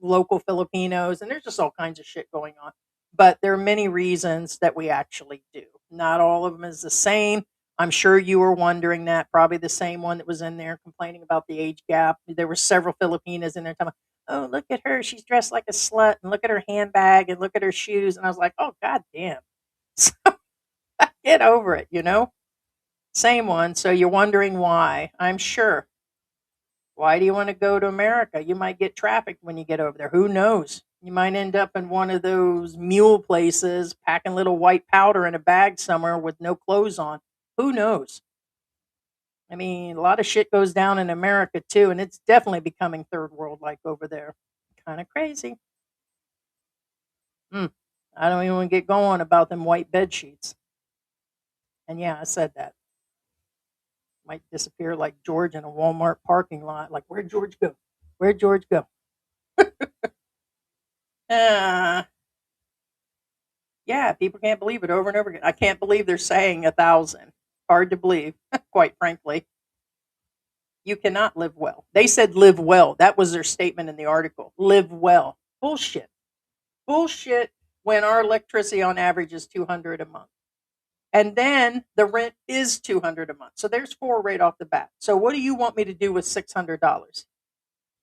Speaker 2: local Filipinos, and there's just all kinds of shit going on. But there are many reasons that we actually do. Not all of them is the same. I'm sure you were wondering that. Probably the same one that was in there complaining about the age gap. There were several Filipinas in there talking, oh, look at her. She's dressed like a slut, and look at her handbag, and look at her shoes. And I was like, oh, god damn. So get over it. Same one. So you're wondering why. I'm sure. Why do you want to go to America? You might get trafficked when you get over there. Who knows? You might end up in one of those mule places packing little white powder in a bag somewhere with no clothes on. Who knows? I mean, a lot of shit goes down in America too, and it's definitely becoming third world like over there. Kind of crazy. I don't even want to get going about them white bed sheets. And yeah, I said that. Might disappear like George in a Walmart parking lot. Like, where'd George go? Where'd George go? Uh, yeah, people can't believe it over and over again. I can't believe they're saying 1,000. Hard to believe, quite frankly. You cannot live well. They said live well. That was their statement in the article. Live well. Bullshit. Bullshit when our electricity on average is 200 a month. And then the rent is 200 a month. So there's four right off the bat. So what do you want me to do with $600?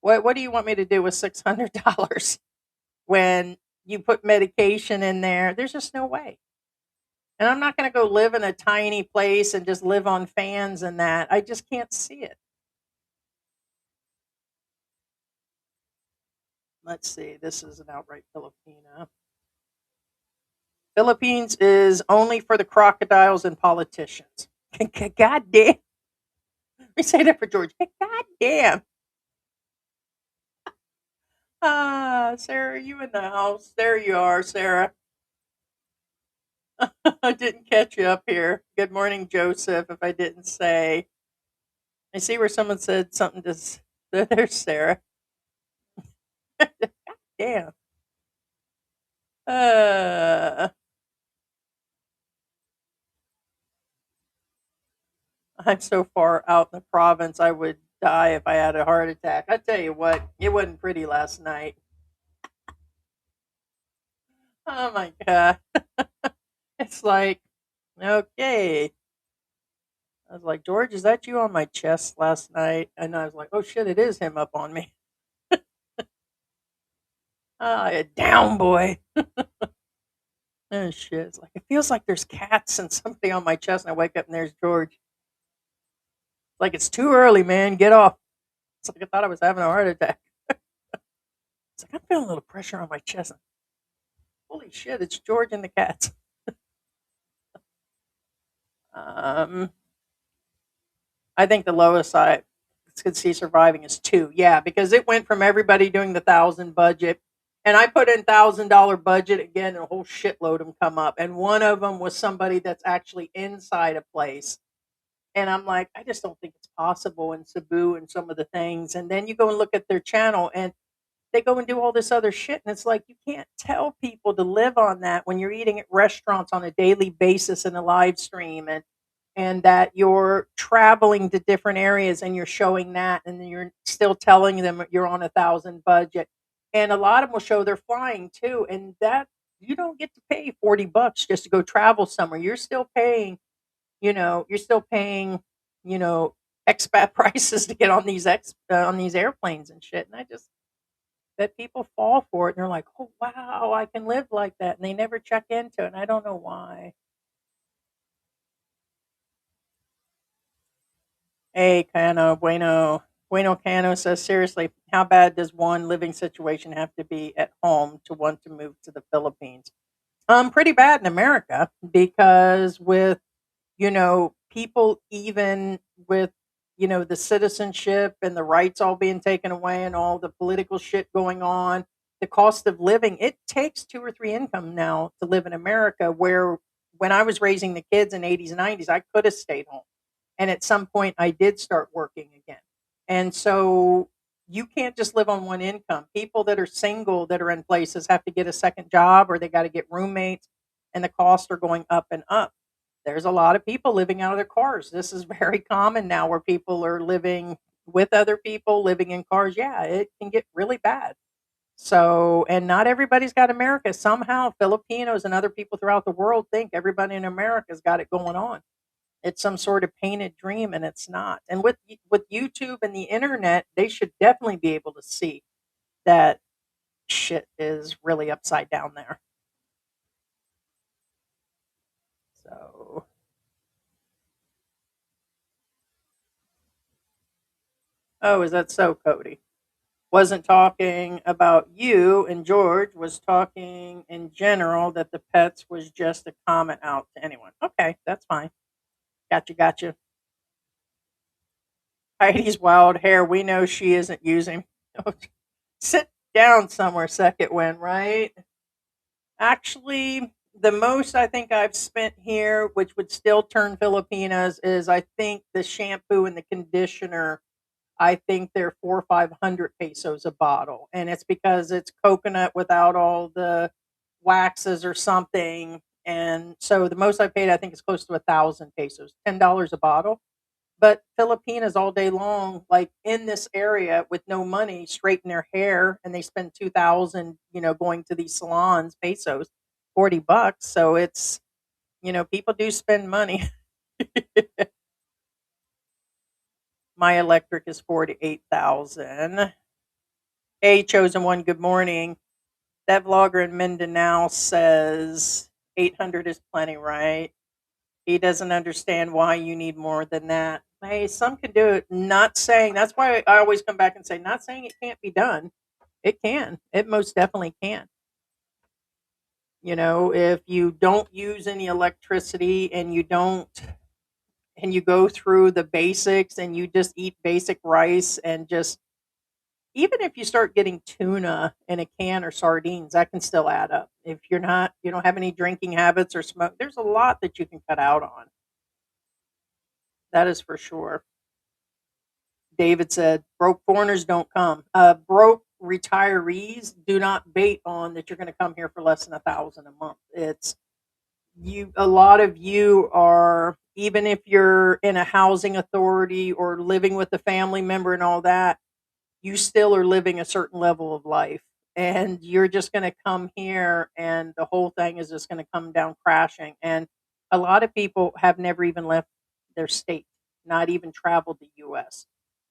Speaker 2: What do you want me to do with $600 when you put medication in there? There's just no way. And I'm not going to go live in a tiny place and just live on fans and that. I just can't see it. Let's see. This is an outright Filipina. Philippines is only for the crocodiles and politicians. God damn. Let me say that for George. God damn. Ah, Sarah, you in the house. There you are, Sarah. I didn't catch you up here. Good morning, Joseph, if I didn't say. I see where someone said something to. There's Sarah. Damn. Uh, I'm so far out in the province, I would die if I had a heart attack. I tell you what, it wasn't pretty last night. Oh my God. It's like, okay. I was like, George, is that you on my chest last night? And I was like, oh shit, it is him up on me. Ah, down, boy. Oh shit. It's like, it feels like there's cats and somebody on my chest, and I wake up and there's George. It's like, it's too early, man. Get off. It's like I thought I was having a heart attack. It's like, I'm feeling a little pressure on my chest. Holy shit, it's George and the cats. Um, I think the lowest I could see surviving is 2. Yeah, because it went from everybody doing the 1,000 budget, and I put in $1,000 budget again, and a whole shitload of them come up. And one of them was somebody that's actually inside a place, and I'm like, I just don't think it's possible in Cebu and some of the things. And then you go and look at their channel, and they go and do all this other shit, and it's like you can't tell people to live on that when you're eating at restaurants on a daily basis in a live stream, and that you're traveling to different areas and you're showing that, and then you're still telling them you're on 1,000 budget. And a lot of them will show they're flying too, and that you don't get to pay $40 just to go travel somewhere. You're still paying, you're still paying, you know, expat prices to get on on these airplanes and shit. And I just that people fall for it, and they're like, oh wow, I can live like that, and they never check into it, and I don't know why. Hey, Cano, Bueno Cano says, seriously, how bad does one living situation have to be at home to want to move to the Philippines? Pretty bad in America because with, people even with, the citizenship and the rights all being taken away and all the political shit going on, the cost of living, it takes 2 or 3 income now to live in America, where when I was raising the kids in 80s and 90s, I could have stayed home. And at some point I did start working again. And so you can't just live on one income. People that are single that are in places have to get a second job, or they got to get roommates, and the costs are going up and up. There's a lot of people living out of their cars. This is very common now, where people are living with other people, living in cars. Yeah, it can get really bad. So, and not everybody's got America. Somehow Filipinos and other people throughout the world think everybody in America's got it going on. It's some sort of painted dream, and it's not. And with YouTube and the internet, they should definitely be able to see that shit is really upside down there. So, oh, is that so, Cody? Wasn't talking about you, and George was talking in general that the pets was just a comment out to anyone. Okay, that's fine. Gotcha. Heidi's wild hair. We know she isn't using. Sit down somewhere, second win, right? Actually, The most I think I've spent here, which would still turn Filipinas, is I think the shampoo and the conditioner. I think they're 400 or 500 pesos a bottle, and it's because it's coconut without all the waxes or something. And so the most I paid, I think, is close to 1,000 pesos, $10 a bottle. But Filipinas all day long, like in this area with no money, straighten their hair, and they spend 2,000, going to these salons, pesos, $40. So it's, people do spend money. My electric is 48,000. Hey, chosen one. Good morning. That vlogger in Mindanao says 800 is plenty, right? He doesn't understand why you need more than that. Hey, some can do it. Not saying that's why I always come back and say, not saying it can't be done. It can. It most definitely can. If you don't use any electricity and you go through the basics and you just eat basic rice and just even if you start getting tuna in a can or sardines, that can still add up. If you don't have any drinking habits or smoke, there's a lot that you can cut out on. That is for sure. David said, broke foreigners don't come. Broke retirees do not bait on that you're going to come here for less than 1,000 a month. It's you. A lot of you are, even if you're in a housing authority or living with a family member and all that, you still are living a certain level of life. And you're just going to come here and the whole thing is just going to come down crashing. And a lot of people have never even left their state, not even traveled the US.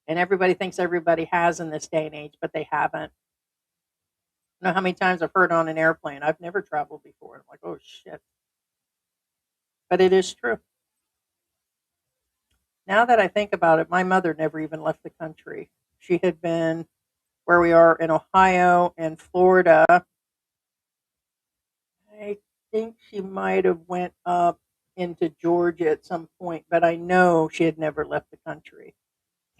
Speaker 2: And everybody thinks everybody has in this day and age, but they haven't. I know how many times I've heard on an airplane. I've never traveled before. I'm like, oh shit. But it is true. Now that I think about it, my mother never even left the country. She had been where we are in Ohio and Florida. I think she might have went up into Georgia at some point, but I know she had never left the country.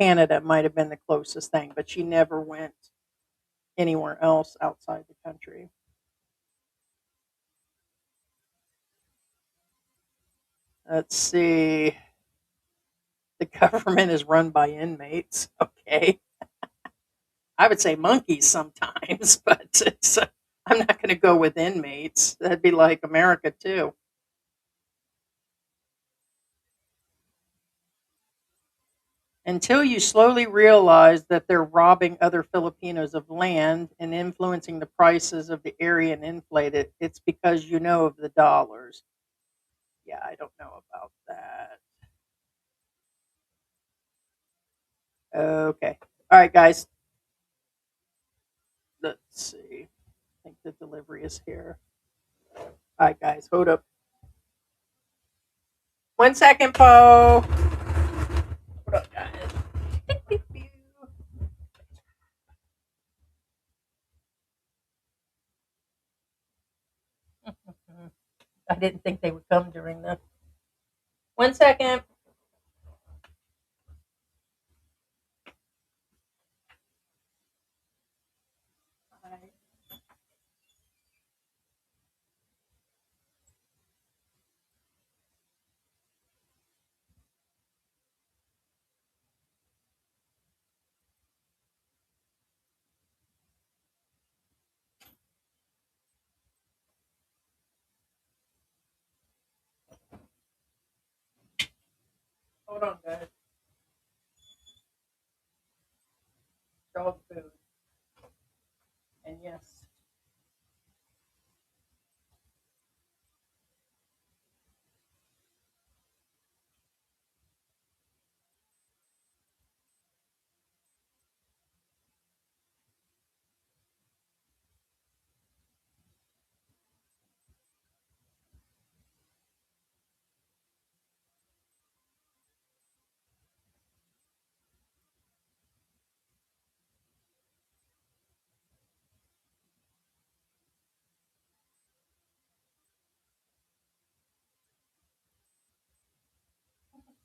Speaker 2: Canada might have been the closest thing, but she never went anywhere else outside the country. Let's see. The government is run by inmates. Okay. I would say monkeys sometimes, but I'm not going to go with inmates. That'd be like America too. Until you slowly realize that they're robbing other Filipinos of land and influencing the prices of the area and inflate it, it's because you know of the dollars. Yeah, I don't know about that. Okay. All right, guys. Let's see. I think the delivery is here. All right, guys. Hold up. 1 second, Poe. Hold up, guys. I didn't think they would come during the 1 second. Hold on, guys. Dog food. And yes.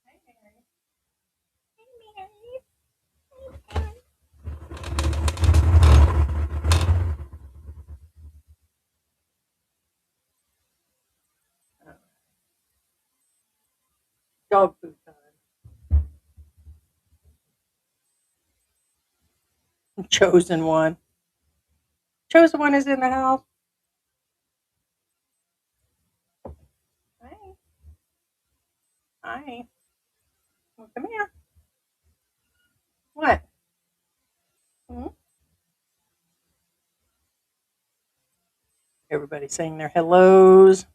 Speaker 2: Hey, Mary. Hey, Mary. Dog food time. Chosen one. Chosen one is in the house. Hi. Hi. Well, come here. What? Hmm? Everybody saying their hellos.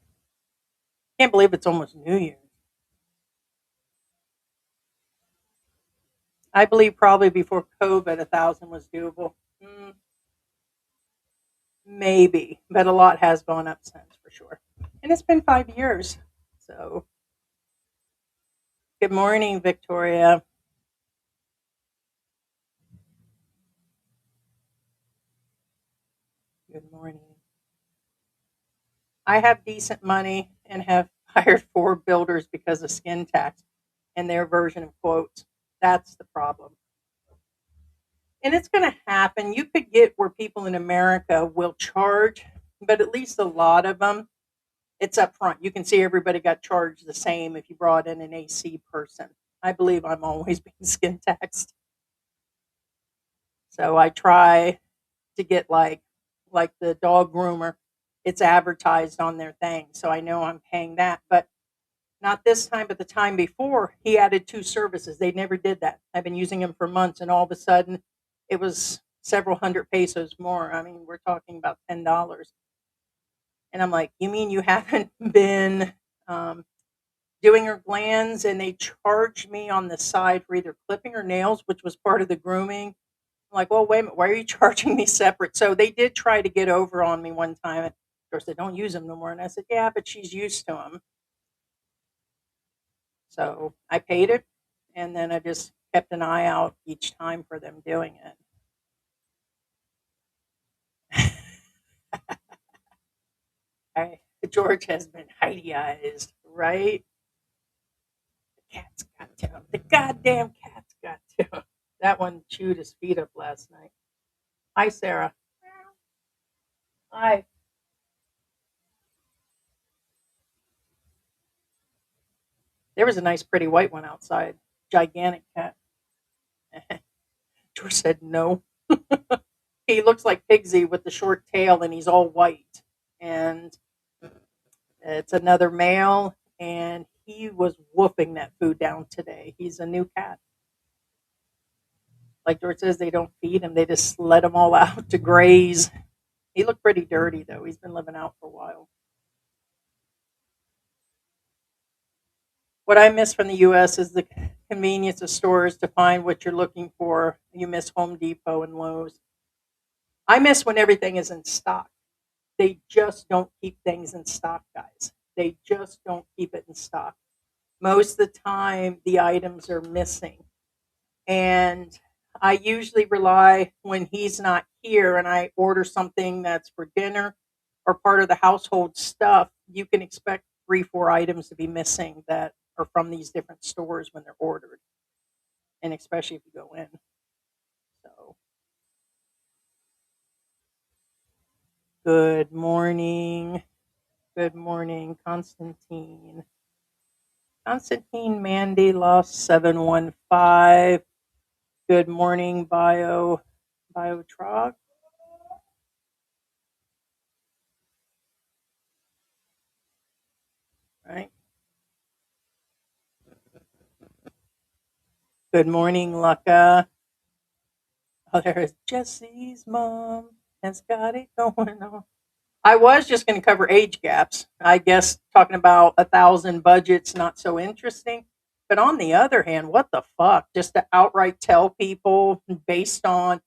Speaker 2: Can't believe it's almost New Year. I believe probably before COVID, 1,000 was doable. Maybe, but a lot has gone up since for sure. And it's been 5 years. So, good morning, Victoria. Good morning. I have decent money and have hired 4 builders because of skin tax and their version of quotes. That's the problem. And it's going to happen. You could get where people in America will charge, but at least a lot of them, it's up front. You can see everybody got charged the same if you brought in an AC person. I believe I'm always being skin taxed. So I try to get like the dog groomer. It's advertised on their thing, so I know I'm paying that. But not this time, but the time before, he added 2 services. They never did that. I've been using him for months, and all of a sudden, it was several hundred pesos more. I mean, we're talking about $10. And I'm like, you mean you haven't been um, doing her glands? And they charged me on the side for either clipping her nails, which was part of the grooming. I'm like, well, wait a minute, why are you charging me separate? So they did try to get over on me one time. Of course, they don't use them no more. And I said, yeah, but she's used to them. So I paid it, and then I just kept an eye out each time for them doing it. I, George has been Heidiized, right? The cat's got to him. The goddamn cat's got to him. That one chewed his feet up last night. Hi, Sarah. Hi. There was a nice, pretty white one outside. Gigantic cat. George said no. He looks like Pigsy with the short tail, and he's all white. And it's another male, and he was woofing that food down today. He's a new cat. Like George says, they don't feed him; they just let him all out to graze. He looked pretty dirty though. He's been living out for a while. What I miss from the U.S. is the convenience of stores to find what you're looking for. You miss Home Depot and Lowe's. I miss when everything is in stock. They just don't keep things in stock, guys. They just don't keep it in stock. Most of the time, the items are missing. And I usually rely when he's not here and I order something that's for dinner or part of the household stuff, you can expect 3, 4 items to be missing that are from these different stores when they're ordered. And especially if you go in. So, good morning. Good morning, Constantine. Constantine Mandy lost 715. Good morning, Biotrog. Right. Good morning, Lucca. Oh, there's Jesse's mom has got it going on. I was just going to cover age gaps. I guess talking about 1,000 budgets not so interesting. But on the other hand, what the fuck? Just to outright tell people based on,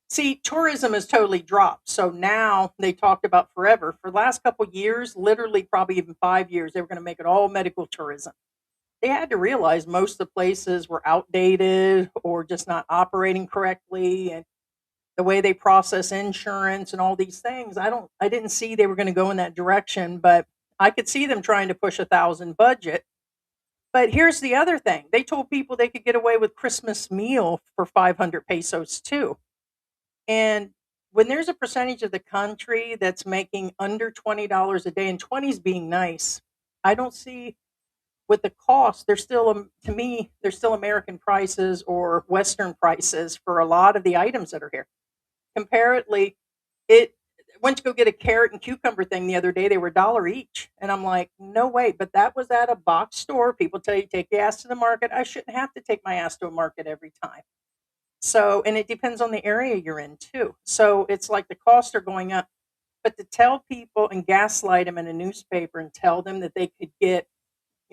Speaker 2: see, tourism has totally dropped. So now they talked about forever for the last couple of years, literally probably even 5 years, they were going to make it all medical tourism. They had to realize most of the places were outdated or just not operating correctly, and the way they process insurance and all these things. I didn't see they were going to go in that direction, but I could see them trying to push 1,000 budget. But here's the other thing. They told people they could get away with Christmas meal for 500 pesos too. And when there's a percentage of the country that's making under $20 a day, and 20s being nice, I don't see with the cost, they're still to me, they're still American prices or Western prices for a lot of the items that are here. Comparatively, it went to go get a carrot and cucumber thing the other day. They were a dollar each, and I'm like, no way. But that was at a box store. People tell you take your ass to the market. I shouldn't have to take my ass to a market every time. So, and it depends on the area you're in too. So it's like the costs are going up. But to tell people and gaslight them in a newspaper and tell them that they could get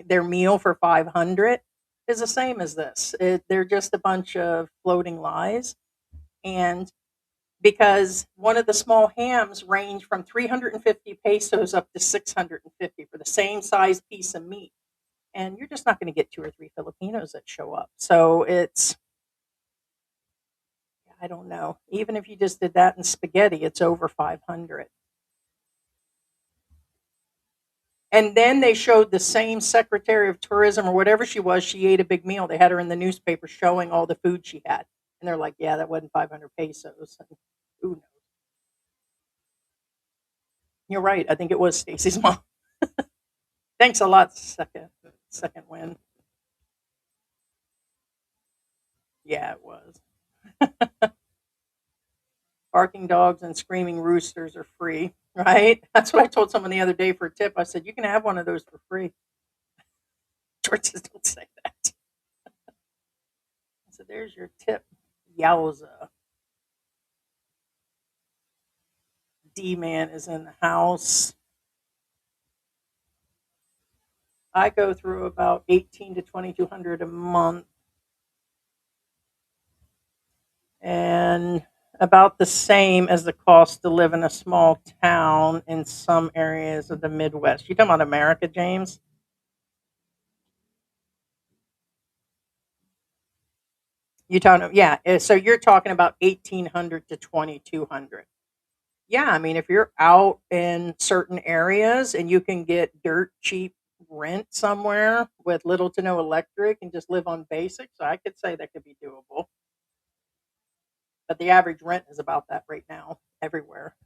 Speaker 2: their meal for 500 is the same as this. They're just a bunch of floating lies. And because one of the small hams range from 350 pesos up to 650 for the same size piece of meat. And you're just not going to get two or three Filipinos that show up. So it's, I don't know. Even if you just did that in spaghetti, it's over 500. And then they showed the same Secretary of Tourism or whatever she was. She ate a big meal. They had her in the newspaper showing all the food she had. And they're like, yeah, that wasn't 500 pesos. And who knows? You're right. I think it was Stacy's mom. Thanks a lot, second win. Yeah, it was. Barking dogs and screaming roosters are free, right? That's what I told someone the other day for a tip. I said, you can have one of those for free. George says, don't say that. I said, there's your tip. Yowza. D-Man is in the house. I go through about 18 to 2200 a month. And about the same as the cost to live in a small town in some areas of the Midwest. You talking about America, James? You talking? Yeah. So you're talking about 1800 to 2200. Yeah, I mean, if you're out in certain areas and you can get dirt cheap rent somewhere with little to no electric and just live on basics, I could say that could be doable. But the average rent is about that right now everywhere.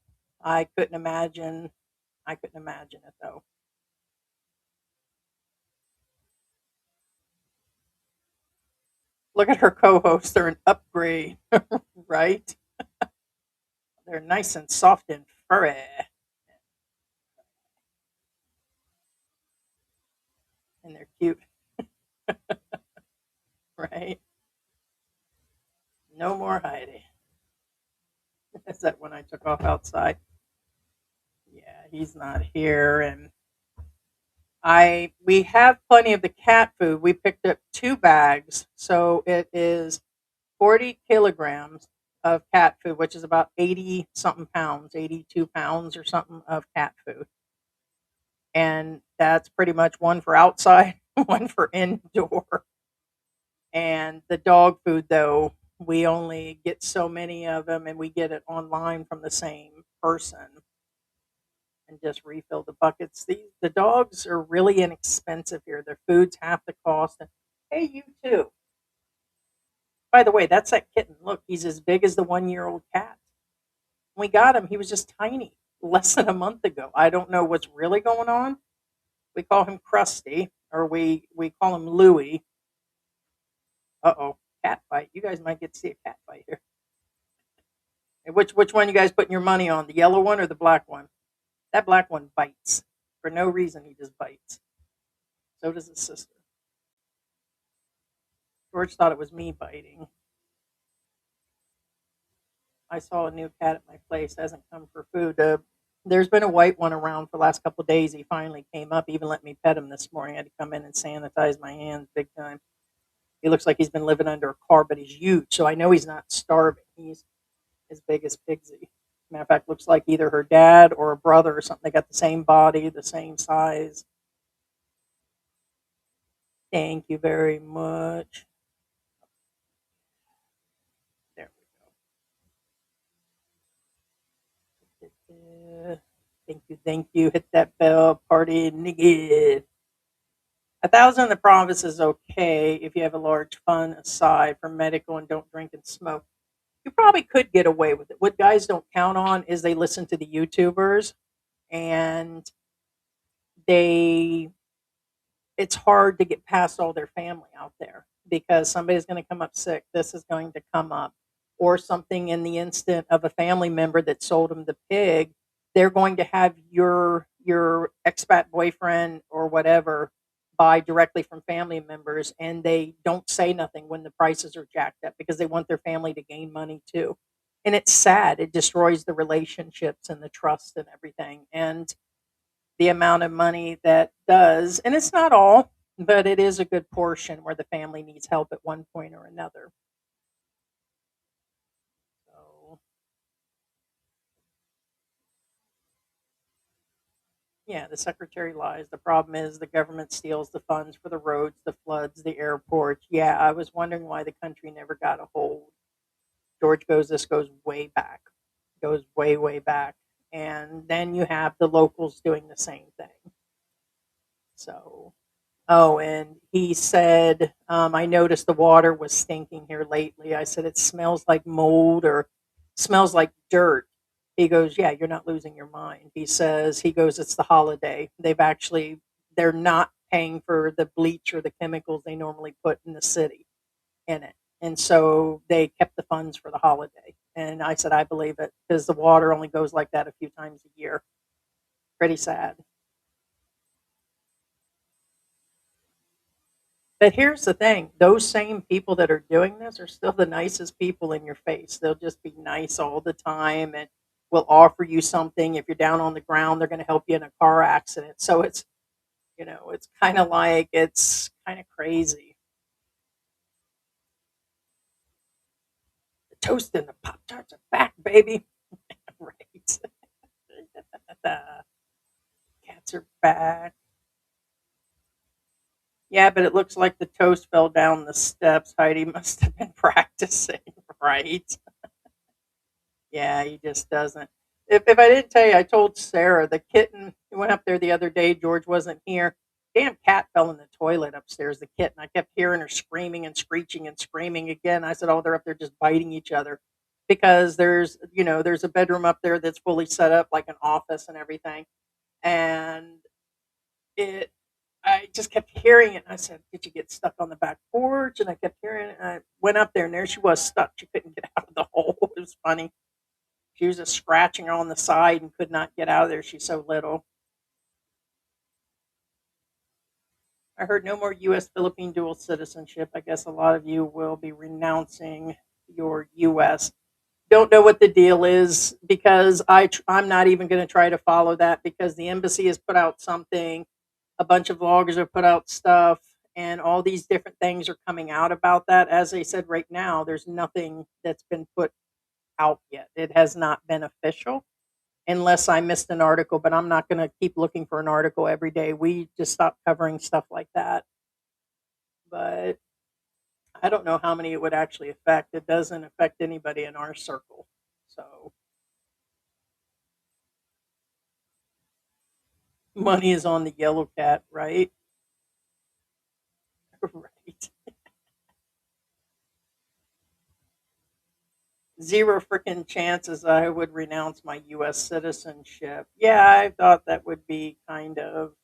Speaker 2: I couldn't imagine. I couldn't imagine it though. Look at her co-hosts; they're an upgrade, right? They're nice and soft and furry, and they're cute, right? No more Heidi. That's that when I took off outside. Yeah, he's not here, and I we have plenty of the cat food. We picked up 2 bags, so it is 40 kilograms of cat food, which is about 80 something pounds, 82 pounds or something of cat food. And that's pretty much one for outside, one for indoor. And the dog food, though, we only get so many of them and we get it online from the same person and just refill the buckets. The dogs are really inexpensive here. Their food's half the cost. And hey, you too. By the way, that's that kitten. Look, he's as big as the 1 year old cat. When we got him, he was just tiny, less than a month ago. I don't know what's really going on. We call him Krusty, or we call him Louie. Uh oh, cat fight. You guys might get to see a cat fight here. And which one you guys putting your money on? The yellow one or the black one? That black one bites. For no reason, he just bites. So does his sister. George thought it was me biting. I saw a new cat at my place. Hasn't come for food. There's been a white one around for the last couple of days. He finally came up. Even let me pet him this morning. I had to come in and sanitize my hands big time. He looks like he's been living under a car, but he's huge, so I know he's not starving. He's as big as Pigsy. Matter of fact, looks like either her dad or a brother or something. They got the same body, the same size. Thank you very much. There we go. Thank you, thank you. Hit that bell, party, nigga. 1,000 in the province is okay if you have a large fund aside for medical and don't drink and smoke. You probably could get away with it. What guys don't count on is they listen to the YouTubers and they it's hard to get past all their family out there because somebody's going to come up sick. This is going to come up, or something in the instant of a family member that sold them the pig. They're going to have your expat boyfriend or whatever buy directly from family members, and they don't say nothing when the prices are jacked up because they want their family to gain money too. And it's sad. It destroys the relationships and the trust and everything. And the amount of money that does, and it's not all, but it is a good portion where the family needs help at one point or another. So, yeah, the secretary lies. The problem is the government steals the funds for the roads, the floods, the airports. Yeah, I was wondering why the country never got a hold. George goes, this goes way back, goes way, way back. And then you have the locals doing the same thing. So, oh, and he said, I noticed the water was stinking here lately. I said, it smells like mold or smells like dirt. He goes, yeah, you're not losing your mind. He goes, it's the holiday. They're not paying for the bleach or the chemicals they normally put in the city in it. And so they kept the funds for the holiday. And I said, I believe it because the water only goes like that a few times a year. Pretty sad. But here's the thing, those same people that are doing this are still the nicest people in your face. They'll just be nice all the time and will offer you something. If you're down on the ground, they're going to help you in a car accident. So it's kind of like it's kind of crazy. The toast and the Pop Tarts are back, baby. Right. The cats are back. Yeah, but it looks like the toast fell down the steps. Heidi must have been practicing, right? Yeah, he just doesn't. If I didn't tell you, I told Sarah the kitten who went up there the other day. George wasn't here. Damn cat fell in the toilet upstairs. The kitten. I kept hearing her screaming and screeching and screaming again. I said, "Oh, they're up there just biting each other," because there's a bedroom up there that's fully set up like an office and everything, and it. I just kept hearing it. And I said, "Did you get stuck on the back porch?" And I kept hearing it. And I went up there, and there she was stuck. She couldn't get out of the hole. It was funny. She was just scratching her on the side and could not get out of there. She's so little. I heard no more U.S. Philippine dual citizenship. I guess a lot of you will be renouncing your U.S. Don't know what the deal is because I'm not even going to try to follow that because the embassy has put out something. A bunch of vloggers have put out stuff, and all these different things are coming out about that. As I said, right now, there's nothing that's been put out yet. It has not been official unless I missed an article, but I'm not going to keep looking for an article every day. We just stopped covering stuff like that. But I don't know how many it would actually affect. It doesn't affect anybody in our circle. So money is on the yellow cat, right? Right. Zero freaking chances I would renounce my US citizenship. Yeah, I thought that would be kind of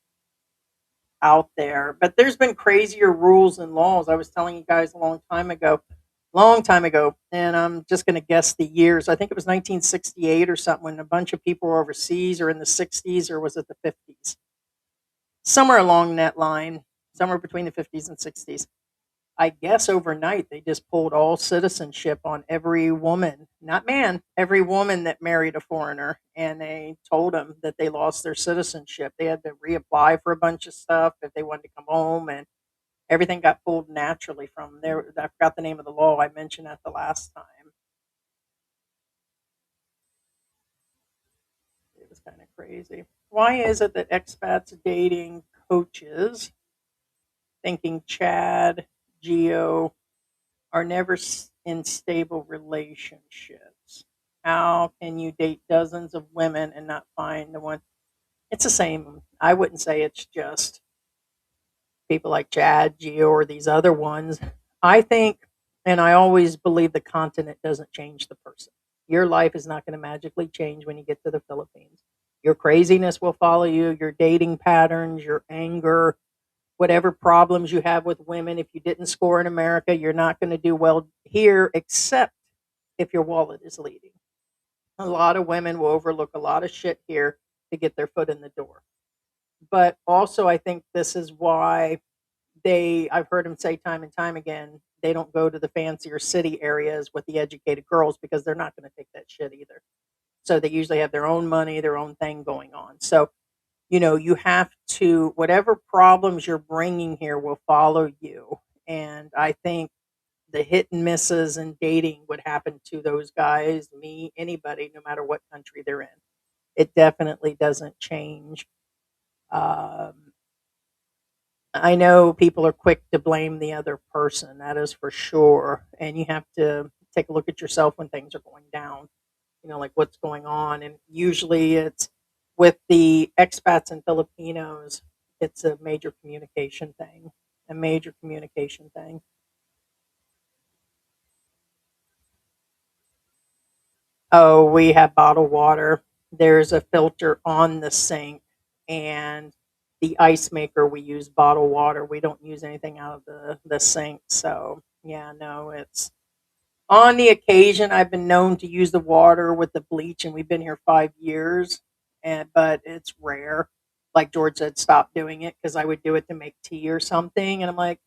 Speaker 2: out there. But there's been crazier rules and laws. I was telling you guys a long time ago, and I'm just going to guess the years. I think it was 1968 or something when a bunch of people were overseas, or in the 60s, or was it the 50s? Somewhere along that line, somewhere between the 50s and 60s. I guess overnight they just pulled all citizenship on every woman, not man, every woman that married a foreigner, and they told them that they lost their citizenship. They had to reapply for a bunch of stuff if they wanted to come home, and everything got pulled naturally from there. I forgot the name of the law I mentioned at the last time. It was kind of crazy. Why is it that expats dating coaches, thinking Chad, Geo, are never in stable relationships? How can you date dozens of women and not find the one? It's the same. I wouldn't say it's just people like Chad, Geo, or these other ones. I think, and I always believe the continent doesn't change the person. Your life is not going to magically change when you get to the Philippines. Your craziness will follow you, your dating patterns, your anger, whatever problems you have with women, if you didn't score in America, you're not going to do well here, except if your wallet is leading. A lot of women will overlook a lot of shit here to get their foot in the door. But also, I think this is why I've heard them say time and time again, they don't go to the fancier city areas with the educated girls because they're not going to take that shit either. So they usually have their own money, their own thing going on. So, you have to, whatever problems you're bringing here will follow you. And I think the hit and misses in dating would happen to those guys, me, anybody, no matter what country they're in. It definitely doesn't change. Um, I know people are quick to blame the other person, that is for sure. And you have to take a look at yourself when things are going down, like what's going on. And usually it's with the expats and Filipinos, it's a major communication thing. A major communication thing. Oh, we have bottled water. There's a filter on the sink, and the ice maker, we use bottled water. We don't use anything out of the sink. So, yeah, no, it's on the occasion I've been known to use the water with the bleach, and we've been here 5 years, but it's rare. Like George said, stop doing it because I would do it to make tea or something. And I'm like,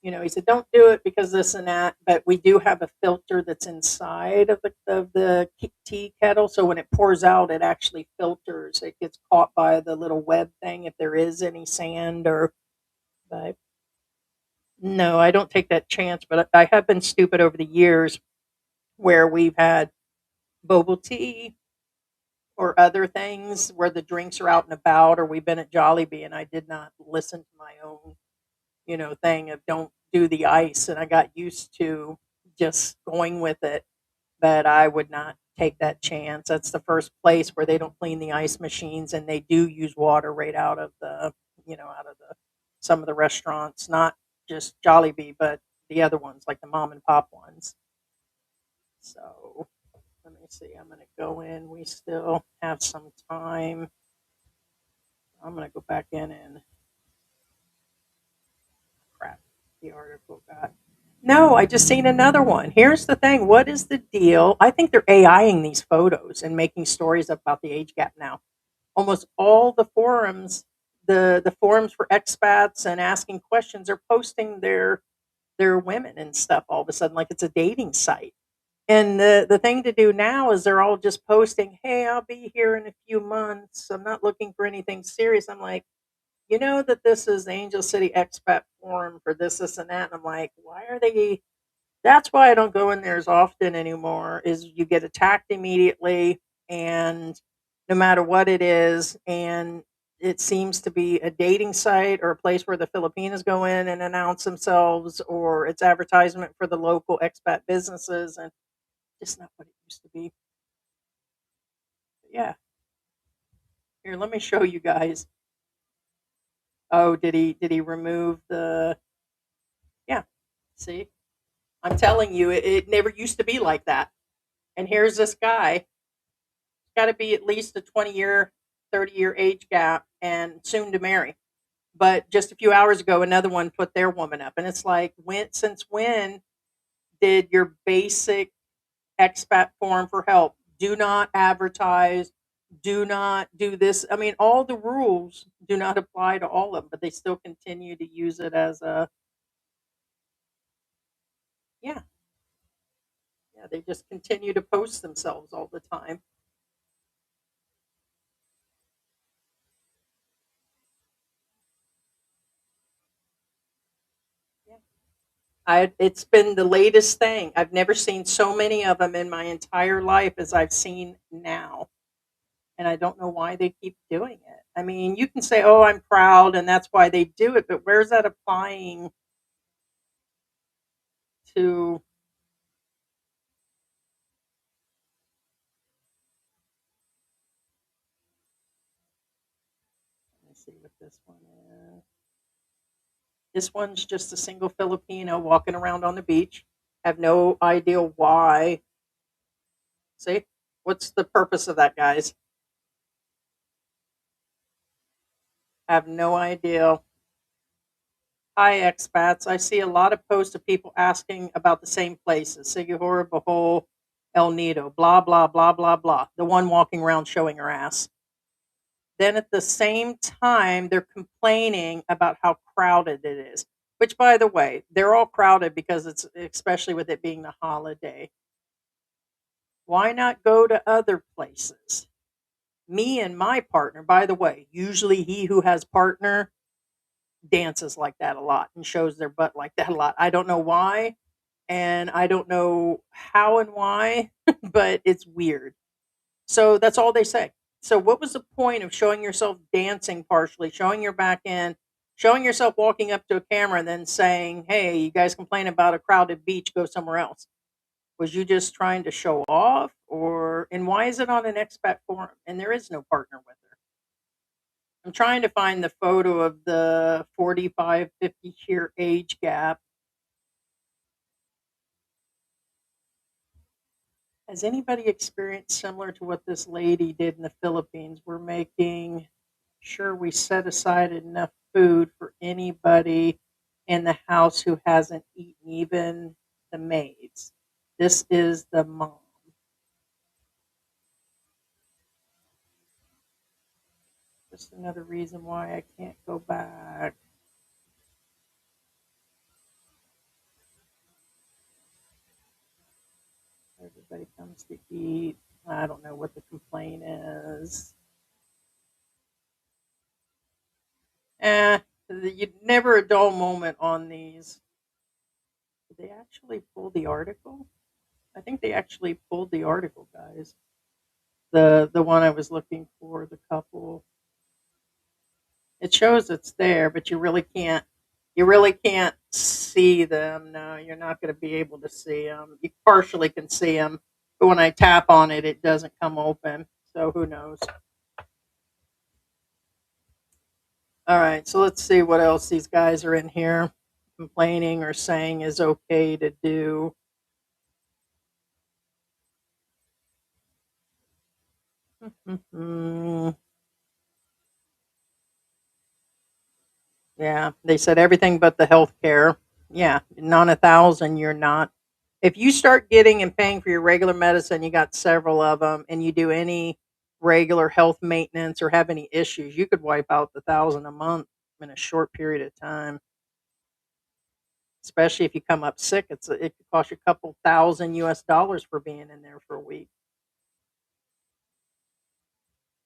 Speaker 2: he said, don't do it because this and that. But we do have a filter that's inside of the tea kettle. So when it pours out, it actually filters. It gets caught by the little web thing if there is any sand or. But no, I don't take that chance. But I have been stupid over the years where we've had boba tea or other things where the drinks are out and about, or we've been at Jollibee and I did not listen to my own thing of don't do the ice. And I got used to just going with it, but I would not take that chance. That's the first place where they don't clean the ice machines and they do use water right out of out of the some of the restaurants, not just Jollibee, but the other ones like the mom and pop ones. So let me see. I'm going to go in. We still have some time. I'm going to go back in and crap. The article got. No, I just seen another one. Here's the thing. What is the deal? I think they're AIing these photos and making stories about the age gap now. Almost all the forums, the forums for expats and asking questions are posting their women and stuff all of a sudden like it's a dating site. And the thing to do now is they're all just posting, "Hey, I'll be here in a few months. I'm not looking for anything serious." I'm like, you know that this is the Angel City Expat Forum for this, and that. And I'm like, why are they? That's why I don't go in there as often anymore. Is you get attacked immediately, and no matter what it is, and it seems to be a dating site or a place where the Filipinos go in and announce themselves, or it's advertisement for the local expat businesses, and just not what it used to be. But yeah, here, let me show you guys. Oh, did he remove the? Yeah, see, I'm telling you, it never used to be like that. And here's this guy, got to be at least a 20-year, 30-year age gap, and soon to marry. But just a few hours ago, another one put their woman up, and it's like, since when did your basic expat form for help? Do not advertise. Do not do this. I mean, all the rules do not apply to all of them, but they still continue to use it as a yeah, yeah. They just continue to post themselves all the time. Yeah. It's been the latest thing. I've never seen so many of them in my entire life as I've seen now. And I don't know why they keep doing it. I mean, you can say, "Oh, I'm proud," and that's why they do it, but where's that applying to? Let me see what this one is. This one's just a single Filipino walking around on the beach. Have no idea why. See? What's the purpose of that, guys? Have no idea. Hi, expats. I see a lot of posts of people asking about the same places: Sigahora, Bohol, El Nido, blah, blah, blah, blah, blah. The one walking around showing her ass. Then at the same time, they're complaining about how crowded it is. Which, by the way, they're all crowded because it's, especially with it being the holiday. Why not go to other places? Me and my partner, by the way, usually he who has partner dances like that a lot and shows their butt like that a lot. I don't know why, and I don't know how and why, but it's weird. So that's all they say. So what was the point of showing yourself dancing partially, showing your back end, showing yourself walking up to a camera and then saying, "Hey, you guys complain about a crowded beach, go somewhere else." Was you just trying to show off, or and why is it on an expat forum and there is no partner with her? I'm trying to find the photo of the 45, 50 year age gap. Has anybody experienced similar to what this lady did in the Philippines? We're making sure we set aside enough food for anybody in the house who hasn't eaten, even the maids. This is the mom. Just another reason why I can't go back. Everybody comes to eat. I don't know what the complaint is. Eh, you never a dull moment on these. Did they actually pull the article? I think they actually pulled the article, guys. The one I was looking for, the couple. It shows it's there, but you really can't see them. No, you're not going to be able to see them. You partially can see them, but when I tap on it, it doesn't come open. So who knows? All right, so let's see what else these guys are in here complaining or saying is okay to do. Yeah, they said everything but the health care. Yeah, not 1,000, you're not. If you start getting and paying for your regular medicine, you got several of them, and you do any regular health maintenance or have any issues, you could wipe out the 1,000 a month in a short period of time. Especially if you come up sick, it could cost you a couple thousand US dollars for being in there for a week.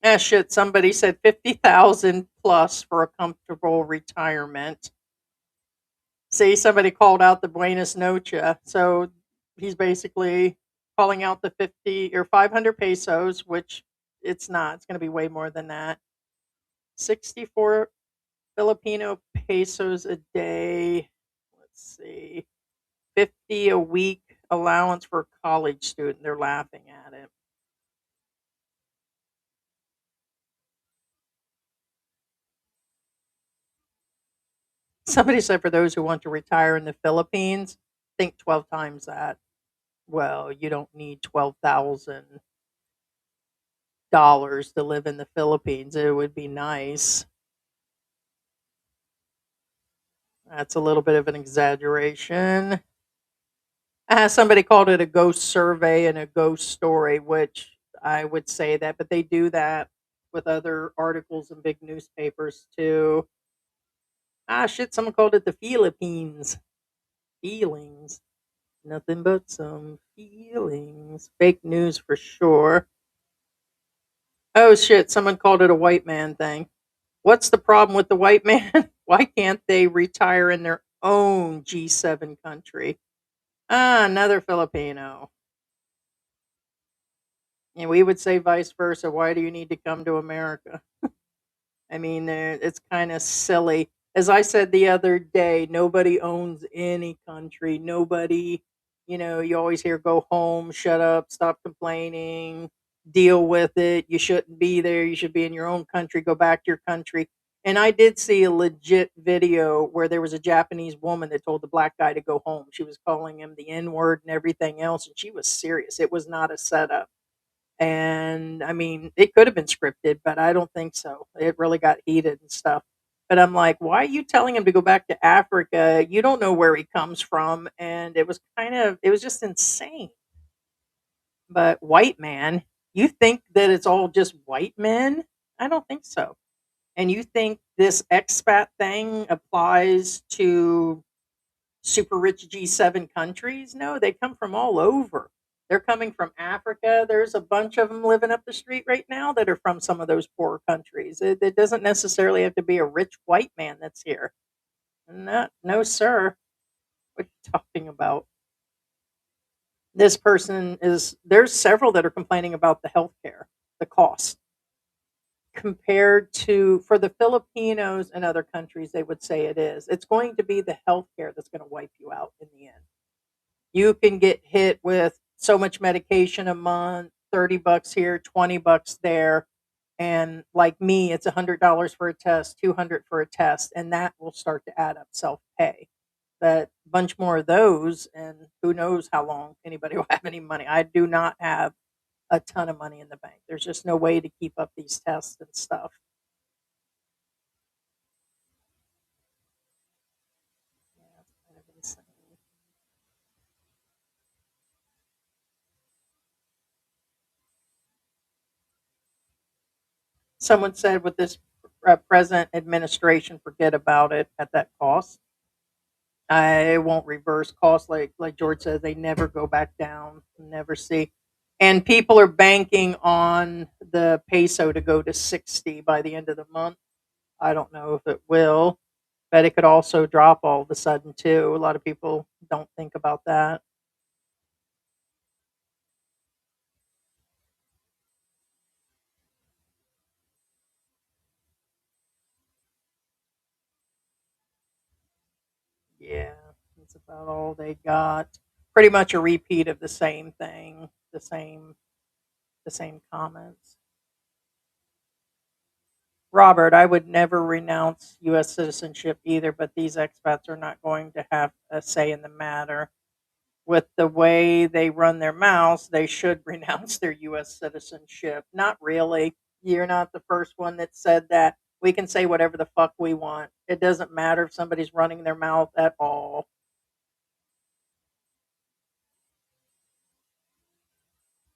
Speaker 2: Ah, shit, somebody said 50,000 plus for a comfortable retirement. See, somebody called out the Buenos Noche. So he's basically calling out the 50 or 500 pesos, which it's not. It's going to be way more than that. 64 Filipino pesos a day. Let's see. 50 a week allowance for a college student. They're laughing at it. Somebody said for those who want to retire in the Philippines, think 12 times that. Well, you don't need $12,000 to live in the Philippines. It would be nice. That's a little bit of an exaggeration. Somebody called it a ghost survey and a ghost story, which I would say that, but they do that with other articles in big newspapers too. Ah, shit, someone called it the Philippines. Feelings. Nothing but some feelings. Fake news for sure. Oh shit, someone called it a white man thing. What's the problem with the white man? Why can't they retire in their own G7 country? Ah, another Filipino. And we would say vice versa. Why do you need to come to America? I mean, it's kind of silly. As I said the other day, nobody owns any country. Nobody, you always hear go home, shut up, stop complaining, deal with it. You shouldn't be there. You should be in your own country. Go back to your country. And I did see a legit video where there was a Japanese woman that told the black guy to go home. She was calling him the N word and everything else. And she was serious. It was not a setup. And I mean, it could have been scripted, but I don't think so. It really got heated and stuff. But I'm like, why are you telling him to go back to Africa? You don't know where he comes from. And it was just insane. But white man, you think that it's all just white men? I don't think so. And you think this expat thing applies to super rich G7 countries? No, they come from all over. They're coming from Africa. There's a bunch of them living up the street right now that are from some of those poor countries. It doesn't necessarily have to be a rich white man that's here. No, no, sir. What are you talking about? This person is, there's several that are complaining about the healthcare, the cost compared to, for the Filipinos and other countries, they would say it is. It's going to be the healthcare that's going to wipe you out in the end. You can get hit with so much medication a month, 30 bucks here, 20 bucks there. And like me, it's $100 for a test, 200 for a test, and that will start to add up self-pay. But a bunch more of those, and who knows how long anybody will have any money. I do not have a ton of money in the bank. There's just no way to keep up these tests and stuff. Yeah, it's kind of insane. Someone said with this present administration, forget about it at that cost. I won't reverse costs like George says. They never go back down. Never see. And people are banking on the peso to go to 60 by the end of the month. I don't know if it will, but it could also drop all of a sudden too. A lot of people don't think about that. Yeah, that's about all they got. Pretty much a repeat of the same thing, the same comments. Robert, I would never renounce U.S. citizenship either, but these expats are not going to have a say in the matter. With the way they run their mouths, they should renounce their U.S. citizenship. Not really. You're not the first one that said that. We can say whatever the fuck we want. It doesn't matter if somebody's running their mouth at all.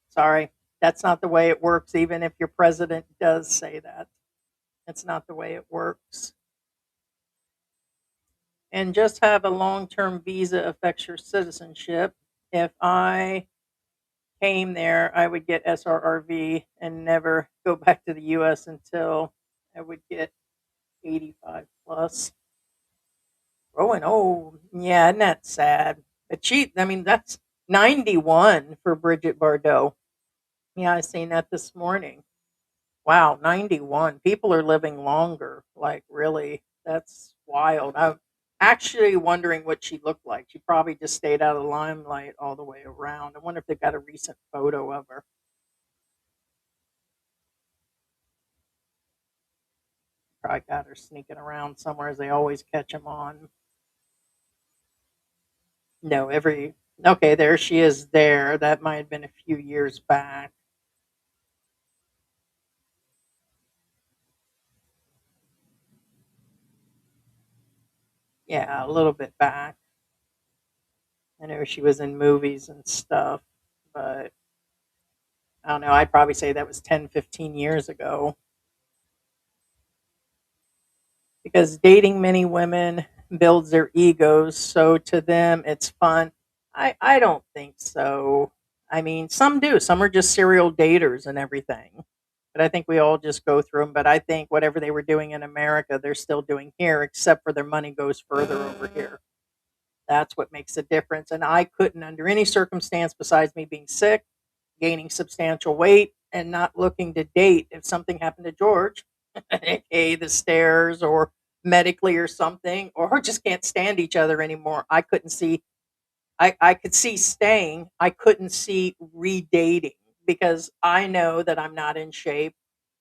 Speaker 2: Sorry, that's not the way it works, even if your president does say that. It's not the way it works. And just have a long term visa affects your citizenship. If I came there, I would get SRRV and never go back to the US until I would get 85 plus. Growing old. Yeah, isn't that sad? But I mean, that's 91 for Bridget Bardot. Yeah, I seen that this morning. Wow, 91. People are living longer. Like, really, that's wild. I'm actually wondering what she looked like. She probably just stayed out of the limelight all the way around. I wonder if they got a recent photo of her. Probably got her sneaking around somewhere as they always catch them on. No, okay, there she is there. That might have been a few years back. Yeah, a little bit back. I know she was in movies and stuff, but I don't know. I'd probably say that was 10, 15 years ago. Because dating many women builds their egos, so to them it's fun. I don't think so. I mean, some do. Some are just serial daters and everything. But I think we all just go through them. But I think whatever they were doing in America, they're still doing here, except for their money goes further over here. That's what makes the difference. And I couldn't, under any circumstance, besides me being sick, gaining substantial weight, and not looking to date, if something happened to George, aka the stairs or medically or something, or just can't stand each other anymore, I couldn't see. I could see staying. I couldn't see redating because I know that I'm not in shape.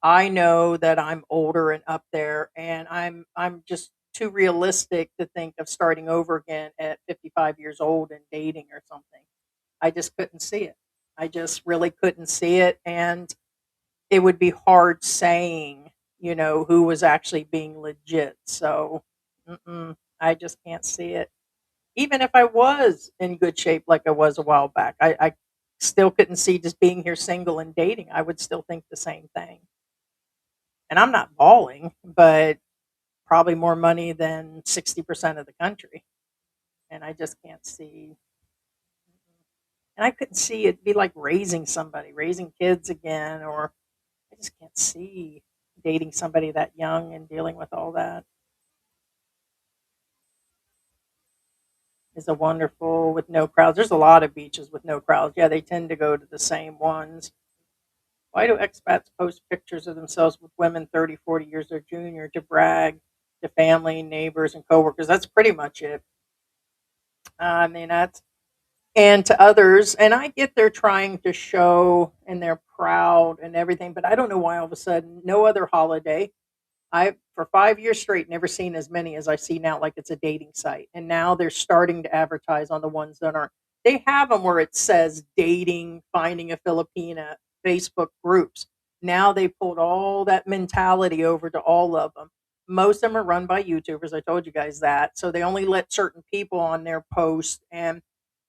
Speaker 2: I know that I'm older and up there, and I'm just too realistic to think of starting over again at 55 years old and dating or something. I just couldn't see it. I just really couldn't see it, and it would be hard saying. who was actually being legit. So, I just can't see it. Even if I was in good shape like I was a while back, I still couldn't see just being here single and dating. I would still think the same thing. And I'm not bawling, but probably more money than 60% of the country. And I just can't see. And I couldn't see it be like raising somebody, raising kids again, or I just can't see dating somebody that young and dealing with all that. Is a wonderful with no crowds. There's a lot of beaches with no crowds. Yeah, they tend to go to the same ones. Why do expats post pictures of themselves with women 30, 40 years their junior to brag to family, neighbors, and coworkers? That's pretty much it. I mean, that's and to others. And I get they're trying to show and they're proud and everything, but I don't know why all of a sudden no other holiday. I for 5 years straight never seen as many as I see now, like it's a dating site. And now they're starting to advertise on the ones that aren't. They have them where it says dating, finding a Filipina, Facebook groups. Now they pulled all that mentality over to all of them. Most of them are run by YouTubers. I told you guys that. So they only let certain people on their post and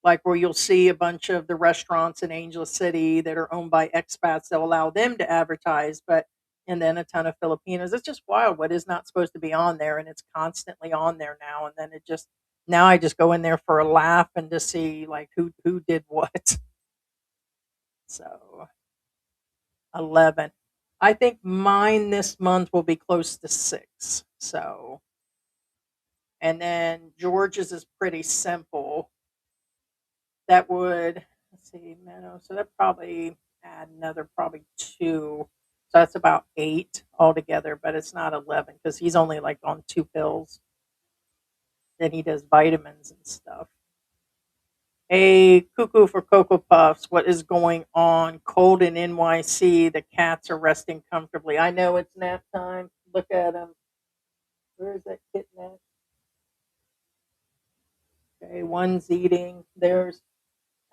Speaker 2: like where you'll see a bunch of the restaurants in Angel City that are owned by expats, they'll allow them to advertise, but and then a ton of Filipinos. It's just wild what is not supposed to be on there, and it's constantly on there now. And then it just now I just go in there for a laugh and to see like who did what. So 11. I think mine this month will be close to 6. So and then George's is pretty simple. That would let's see, Minnow. So that probably add another probably 2. So that's about 8 altogether, but it's not 11 because he's only like on 2 pills. Then he does vitamins and stuff. A cuckoo for Cocoa Puffs. What is going on? Cold in NYC. The cats are resting comfortably. I know it's nap time. Look at him. Where is that kitten at? Okay, one's eating. There's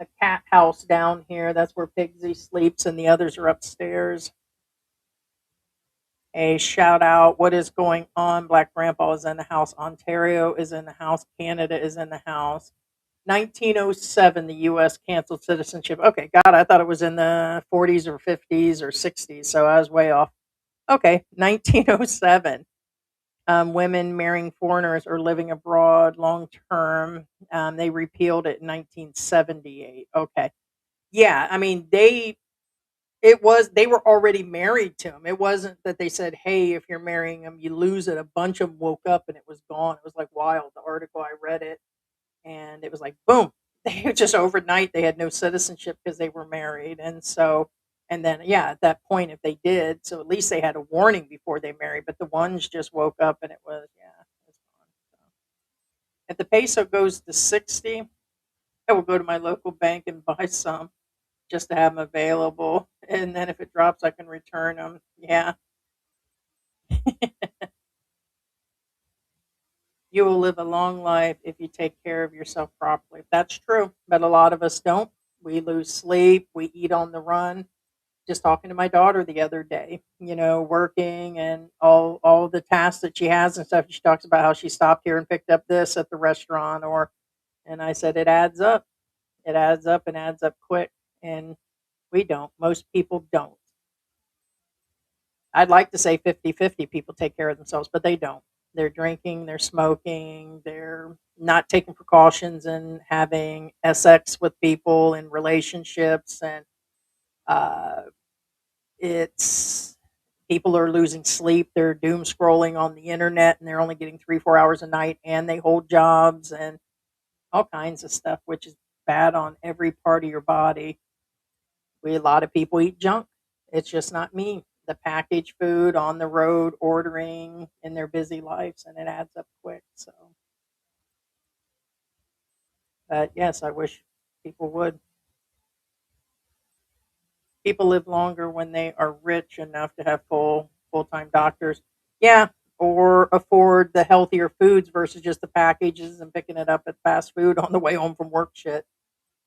Speaker 2: a cat house down here. That's where Pigsy sleeps, and the others are upstairs. A shout out. What is going on? Black Grandpa is in the house. Ontario is in the house. Canada is in the house. 1907, the U.S. canceled citizenship. Okay, God, I thought it was in the 40s or 50s or 60s, so I was way off. Okay, 1907. Women marrying foreigners or living abroad long term. They repealed it in 1978. Okay, yeah, I mean they were already married to him. It wasn't that they said, "Hey, if you're marrying him, you lose it." A bunch of them woke up and it was gone. It was like wild. The article I read it, and it was like boom. They just overnight they had no citizenship because they were married, and so and then yeah, at that point, if they did, so at least they had a warning before they married. But the ones just woke up and it was yeah, it was gone. So, if the peso goes to 60, I will go to my local bank and buy some just to have them available. And then if it drops, I can return them. Yeah, you will live a long life if you take care of yourself properly. That's true, but a lot of us don't. We lose sleep, we eat on the run. Just talking to my daughter the other day, working and all the tasks that she has and stuff. She talks about how she stopped here and picked up this at the restaurant or and I said it adds up. It adds up and adds up quick and we don't. Most people don't. I'd like to say 50-50 people take care of themselves, but they don't. They're drinking, they're smoking, they're not taking precautions and having sex with people in relationships. And uh, it's people are losing sleep. They're doom scrolling on the internet and they're only getting 3, 4 hours a night and they hold jobs and all kinds of stuff, which is bad on every part of your body. A lot of people eat junk. It's just not me. The packaged food on the road, ordering in their busy lives, and it adds up quick. So, but yes, I wish people would. People live longer when they are rich enough to have full time doctors. Yeah, or afford the healthier foods versus just the packages and picking it up at fast food on the way home from work. Shit.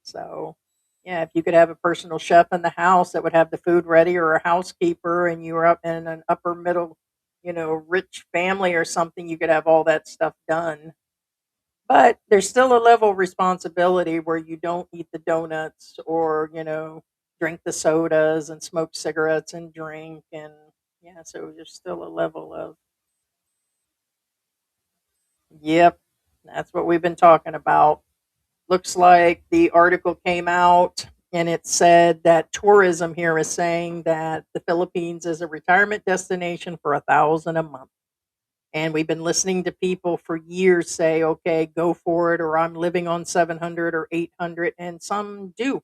Speaker 2: So, yeah, if you could have a personal chef in the house that would have the food ready or a housekeeper and you were up in an upper middle rich family or something, you could have all that stuff done. But there's still a level of responsibility where you don't eat the donuts or, drink the sodas and smoke cigarettes and drink. And yeah, so there's still a level of, yep, that's what we've been talking about. Looks like the article came out and it said that tourism here is saying that the Philippines is a retirement destination for 1,000 a month. And we've been listening to people for years say, okay, go for it, or I'm living on 700 or 800. And some do,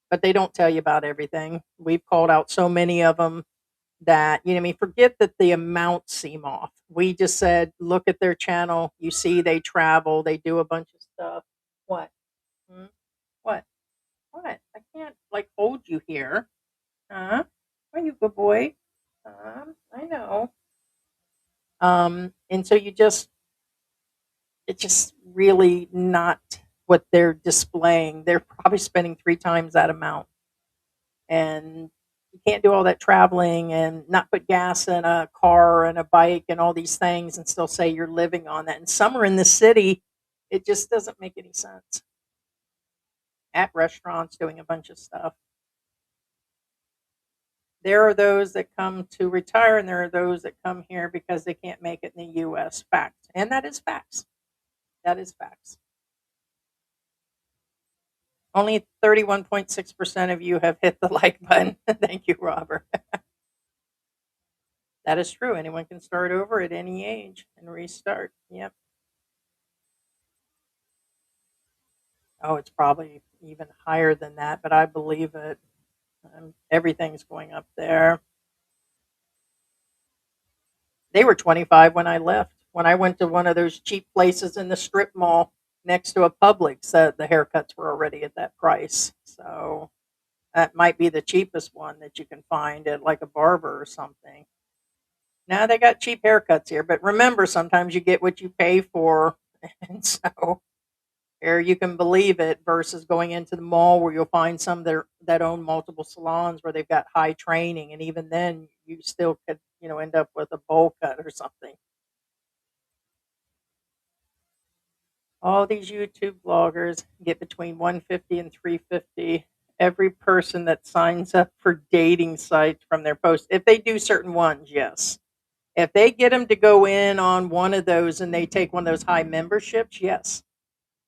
Speaker 2: but they don't tell you about everything. We've called out so many of them that, I mean, forget that the amounts seem off. We just said, look at their channel. You see, they travel, they do a bunch of stuff. What? Hmm? What? What? I can't like hold you here. Huh? Are you good boy? I know. And so it's just really not what they're displaying. They're probably spending three times that amount. And you can't do all that traveling and not put gas in a car and a bike and all these things and still say you're living on that. And summer in the city, it just doesn't make any sense. At restaurants, doing a bunch of stuff. There are those that come to retire, and there are those that come here because they can't make it in the U.S. Facts. And that is facts. That is facts. Only 31.6% of you have hit the like button. Thank you, Robert. That is true. Anyone can start over at any age and restart. Yep. Oh, it's probably even higher than that, but I believe it. Everything's going up there. They were 25 when I left. When I went to one of those cheap places in the strip mall next to a Publix, the haircuts were already at that price. So that might be the cheapest one that you can find at like a barber or something. Now they got cheap haircuts here, but remember, sometimes you get what you pay for, and so or you can believe it. Versus going into the mall where you'll find some that own multiple salons where they've got high training, and even then you still could end up with a bowl cut or something. All these YouTube bloggers get between 150 and 350 every person that signs up for dating sites from their posts. If they do certain ones, yes. If they get them to go in on one of those and they take one of those high memberships, yes.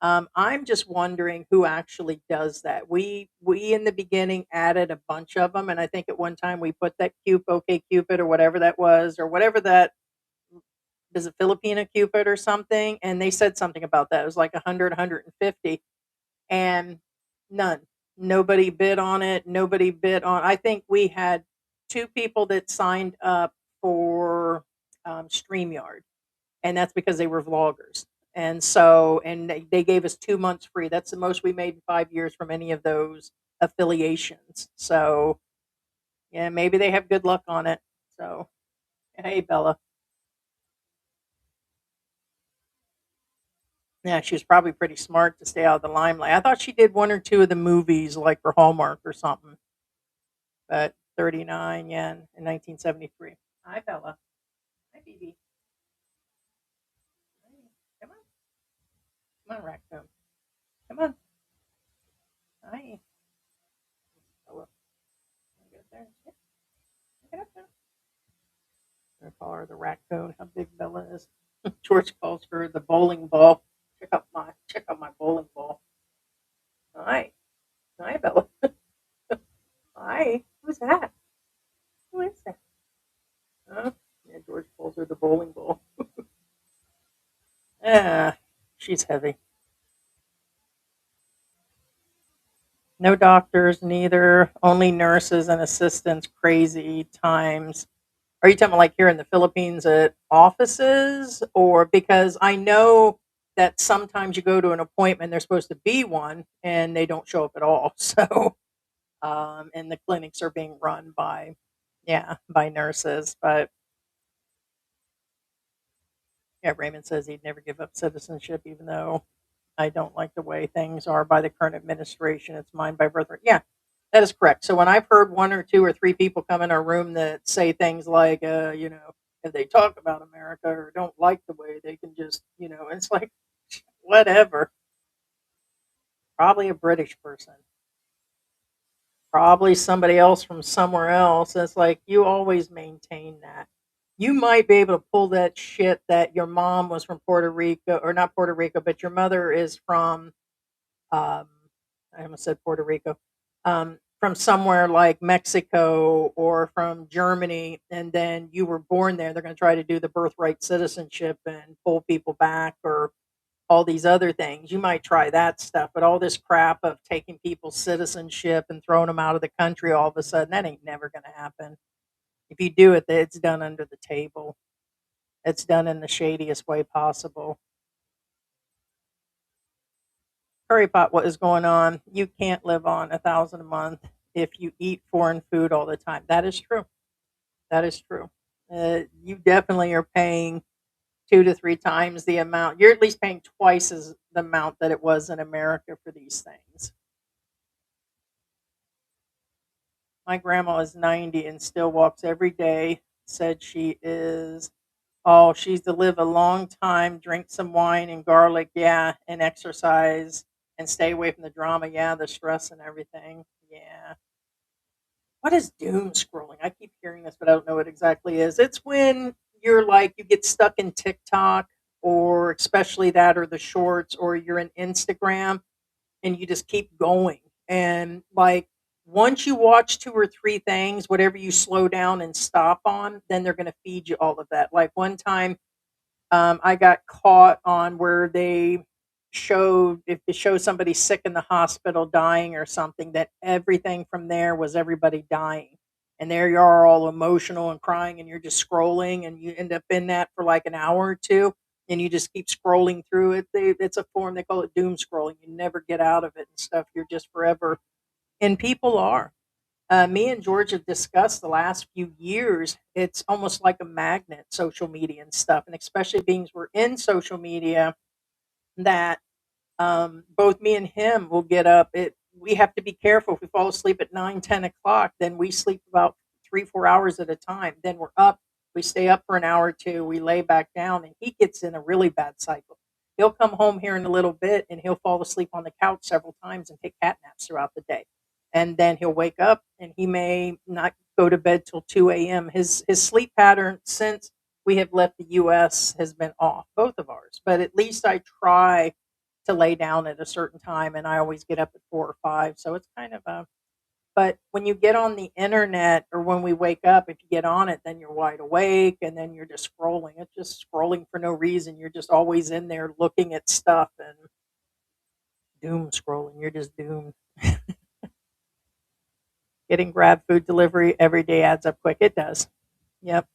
Speaker 2: I'm just wondering who actually does that. We in the beginning added a bunch of them, and I think at one time we put that OK Cupid or whatever that was, or whatever that is, a Filipino Cupid or something, and they said something about that. It was like 100, 150, and none. Nobody bid on it. Nobody bid on. I think we had two people that signed up for StreamYard, and that's because they were vloggers. And so, and they gave us 2 months free. That's the most we made in 5 years from any of those affiliations. So, yeah, maybe they have good luck on it. So, hey, Bella. Yeah, she was probably pretty smart to stay out of the limelight. I thought she did one or two of the movies, like for Hallmark or something. But 39, yeah, in 1973. Hi, Bella. Hi, Phoebe. Come on. Come on, Raccoon. Come on. Hi. Bella. Get up there. Get up there. I call her the raccoon. How big Bella is. George calls her the bowling ball. Check out my bowling ball. Hi. Hi, Bella. Hi. Who's that? Who is that? Yeah, George calls her the bowling ball. Ah, she's heavy. No doctors, neither. Only nurses and assistants. Crazy times. Are you talking about like here in the Philippines at offices? Or because I know that sometimes you go to an appointment, there's supposed to be one, and they don't show up at all. So, and the clinics are being run by, yeah, by nurses. But yeah, Raymond says he'd never give up citizenship, even though I don't like the way things are by the current administration. It's mine by birthright. Yeah, that is correct. So when I've heard one or two or three people come in our room that say things like, If they talk about America or don't like the way, they can just, it's like, whatever. Probably a British person. Probably somebody else from somewhere else. It's like you always maintain that. You might be able to pull that shit that your mom was from Puerto Rico, or not Puerto Rico, but your mother is from, um, I almost said Puerto Rico, from somewhere like Mexico or from Germany, and then you were born there. They're going to try to do the birthright citizenship and pull people back, or all these other things. You might try that stuff, but all this crap of taking people's citizenship and throwing them out of the country all of a sudden, that ain't never going to happen. If you do it, it's done under the table. It's done in the shadiest way possible. Curry pot, what is going on? You can't live on 1,000 a month if you eat foreign food all the time. That is true. That is true. You definitely are paying 2 to 3 times the amount. You're at least paying twice as the amount that it was in America for these things. My grandma is 90 and still walks every day. Said she is, oh, she's to live a long time, drink some wine and garlic, yeah, and exercise and stay away from the drama, yeah, the stress and everything. Yeah. What is doom scrolling? I keep hearing this, but I don't know what it exactly is. It's when you're like, you get stuck in TikTok, or especially that, or the shorts, or you're in Instagram and you just keep going. And like, once you watch 2 or 3 things, whatever you slow down and stop on, then they're going to feed you all of that. Like one time, I got caught on where they showed, if they show somebody sick in the hospital dying or something, that everything from there was everybody dying. And there you are all emotional and crying, and you're just scrolling, and you end up in that for like an hour or two, and you just keep scrolling through it. It's a form, they call it doom scrolling. You never get out of it and stuff. You're just forever. And people are. Me and George have discussed the last few years. It's almost like a magnet, social media and stuff, and especially being we're in social media. That both me and him will get up. We have to be careful. If we fall asleep at 9, 10 o'clock, then we sleep about 3, 4 hours at a time. Then we're up. We stay up for an hour or two. We lay back down, and he gets in a really bad cycle. He'll come home here in a little bit, and he'll fall asleep on the couch several times and take cat naps throughout the day. And then he'll wake up, and he may not go to bed till 2 a.m. His sleep pattern since we have left the U.S. has been off, both of ours. But at least I try to lay down at a certain time, and I always get up at 4 or 5. So it's kind of a, but when you get on the internet, or when we wake up, if you get on it, then you're wide awake, and then you're just scrolling. It's just scrolling for no reason. You're just always in there looking at stuff and doom scrolling. You're just doomed. Getting grab food delivery every day adds up quick. It does. Yep.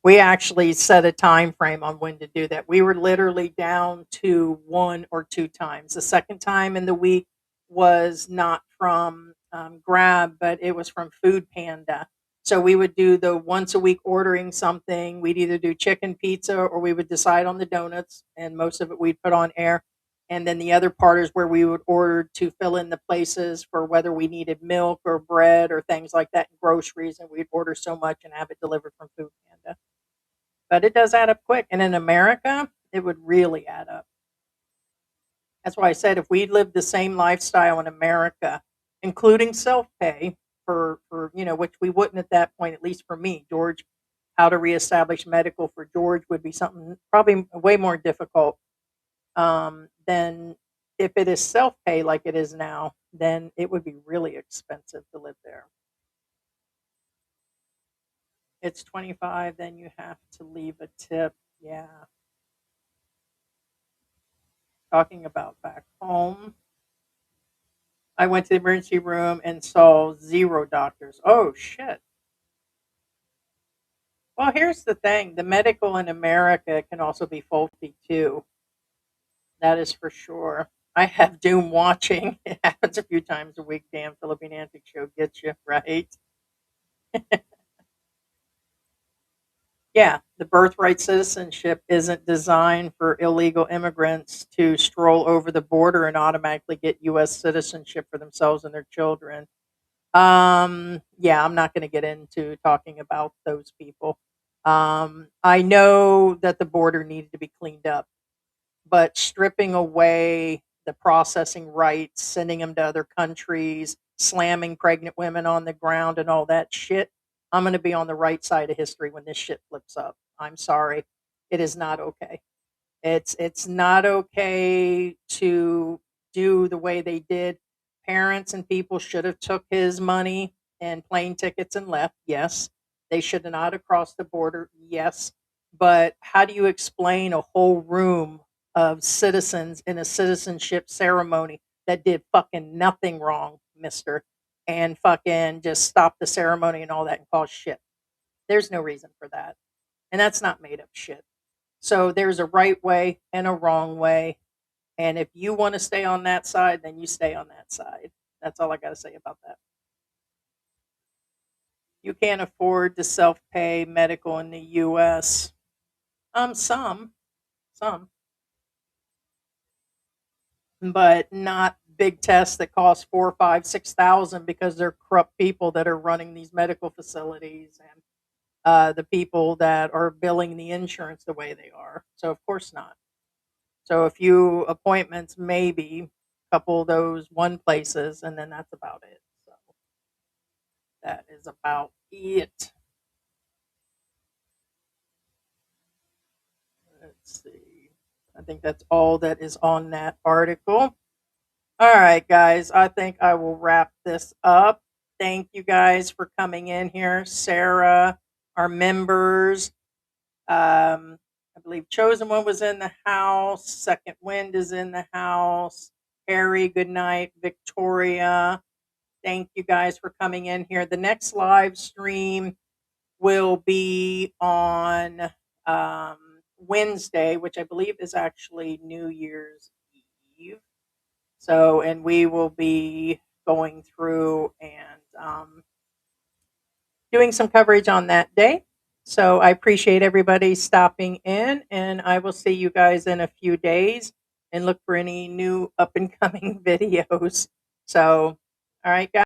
Speaker 2: We actually set a time frame on when to do that. We were literally down to 1 or 2 times. The second time in the week was not from Grab, but it was from Food Panda. So we would do the once a week ordering something. We'd either do chicken pizza, or we would decide on the donuts, and most of it we'd put on air. And then the other part is where we would order to fill in the places for whether we needed milk or bread or things like that, and groceries, and we'd order so much and have it delivered from Food Panda. But it does add up quick. And in America, it would really add up. That's why I said if we lived the same lifestyle in America, including self pay for which we wouldn't at that point, at least for me, George, how to reestablish medical for George would be something probably way more difficult than if it is self pay like it is now, then it would be really expensive to live there. It's 25, then you have to leave a tip. Yeah. Talking about back home, I went to the emergency room and saw zero doctors. Oh, shit. Well, here's the thing, the medical in America can also be faulty too. That is for sure. I have doom watching. It happens a few times a week. Damn, Philippine Antics show gets you, right? Yeah, the birthright citizenship isn't designed for illegal immigrants to stroll over the border and automatically get U.S. citizenship for themselves and their children. Yeah, I'm not going to get into talking about those people. I know that the border needed to be cleaned up, but stripping away the processing rights, sending them to other countries, slamming pregnant women on the ground, and all that shit, I'm going to be on the right side of history when this shit flips up. I'm sorry. It is not okay. It's not okay to do the way they did. Parents and people should have took his money and plane tickets and left. Yes. They should have not have crossed the border. Yes. But how do you explain a whole room of citizens in a citizenship ceremony that did fucking nothing wrong, mister, and fucking just stop the ceremony and all that and cause shit? There's no reason for that. And that's not made up shit. So there's a right way and a wrong way. And if you want to stay on that side, then you stay on that side. That's all I got to say about that. You can't afford to self pay medical in the US. Some, but not big tests that cost 4, 5, 6,000 because they're corrupt people that are running these medical facilities and the people that are billing the insurance the way they are. So of course not. So a few appointments, maybe a couple of those one places, and then that's about it. So that is about it. Let's see. I think that's all that is on that article. All right, guys. I think I will wrap this up. Thank you guys for coming in here. Sarah, our members. I believe Chosen One was in the house. Second Wind is in the house. Harry, good night. Victoria, thank you guys for coming in here. The next live stream will be on um, Wednesday, which I believe is actually New Year's Eve. So, and we will be going through and doing some coverage on that day. So I appreciate everybody stopping in, and I will see you guys in a few days and look for any new up and coming videos. So, all right, guys.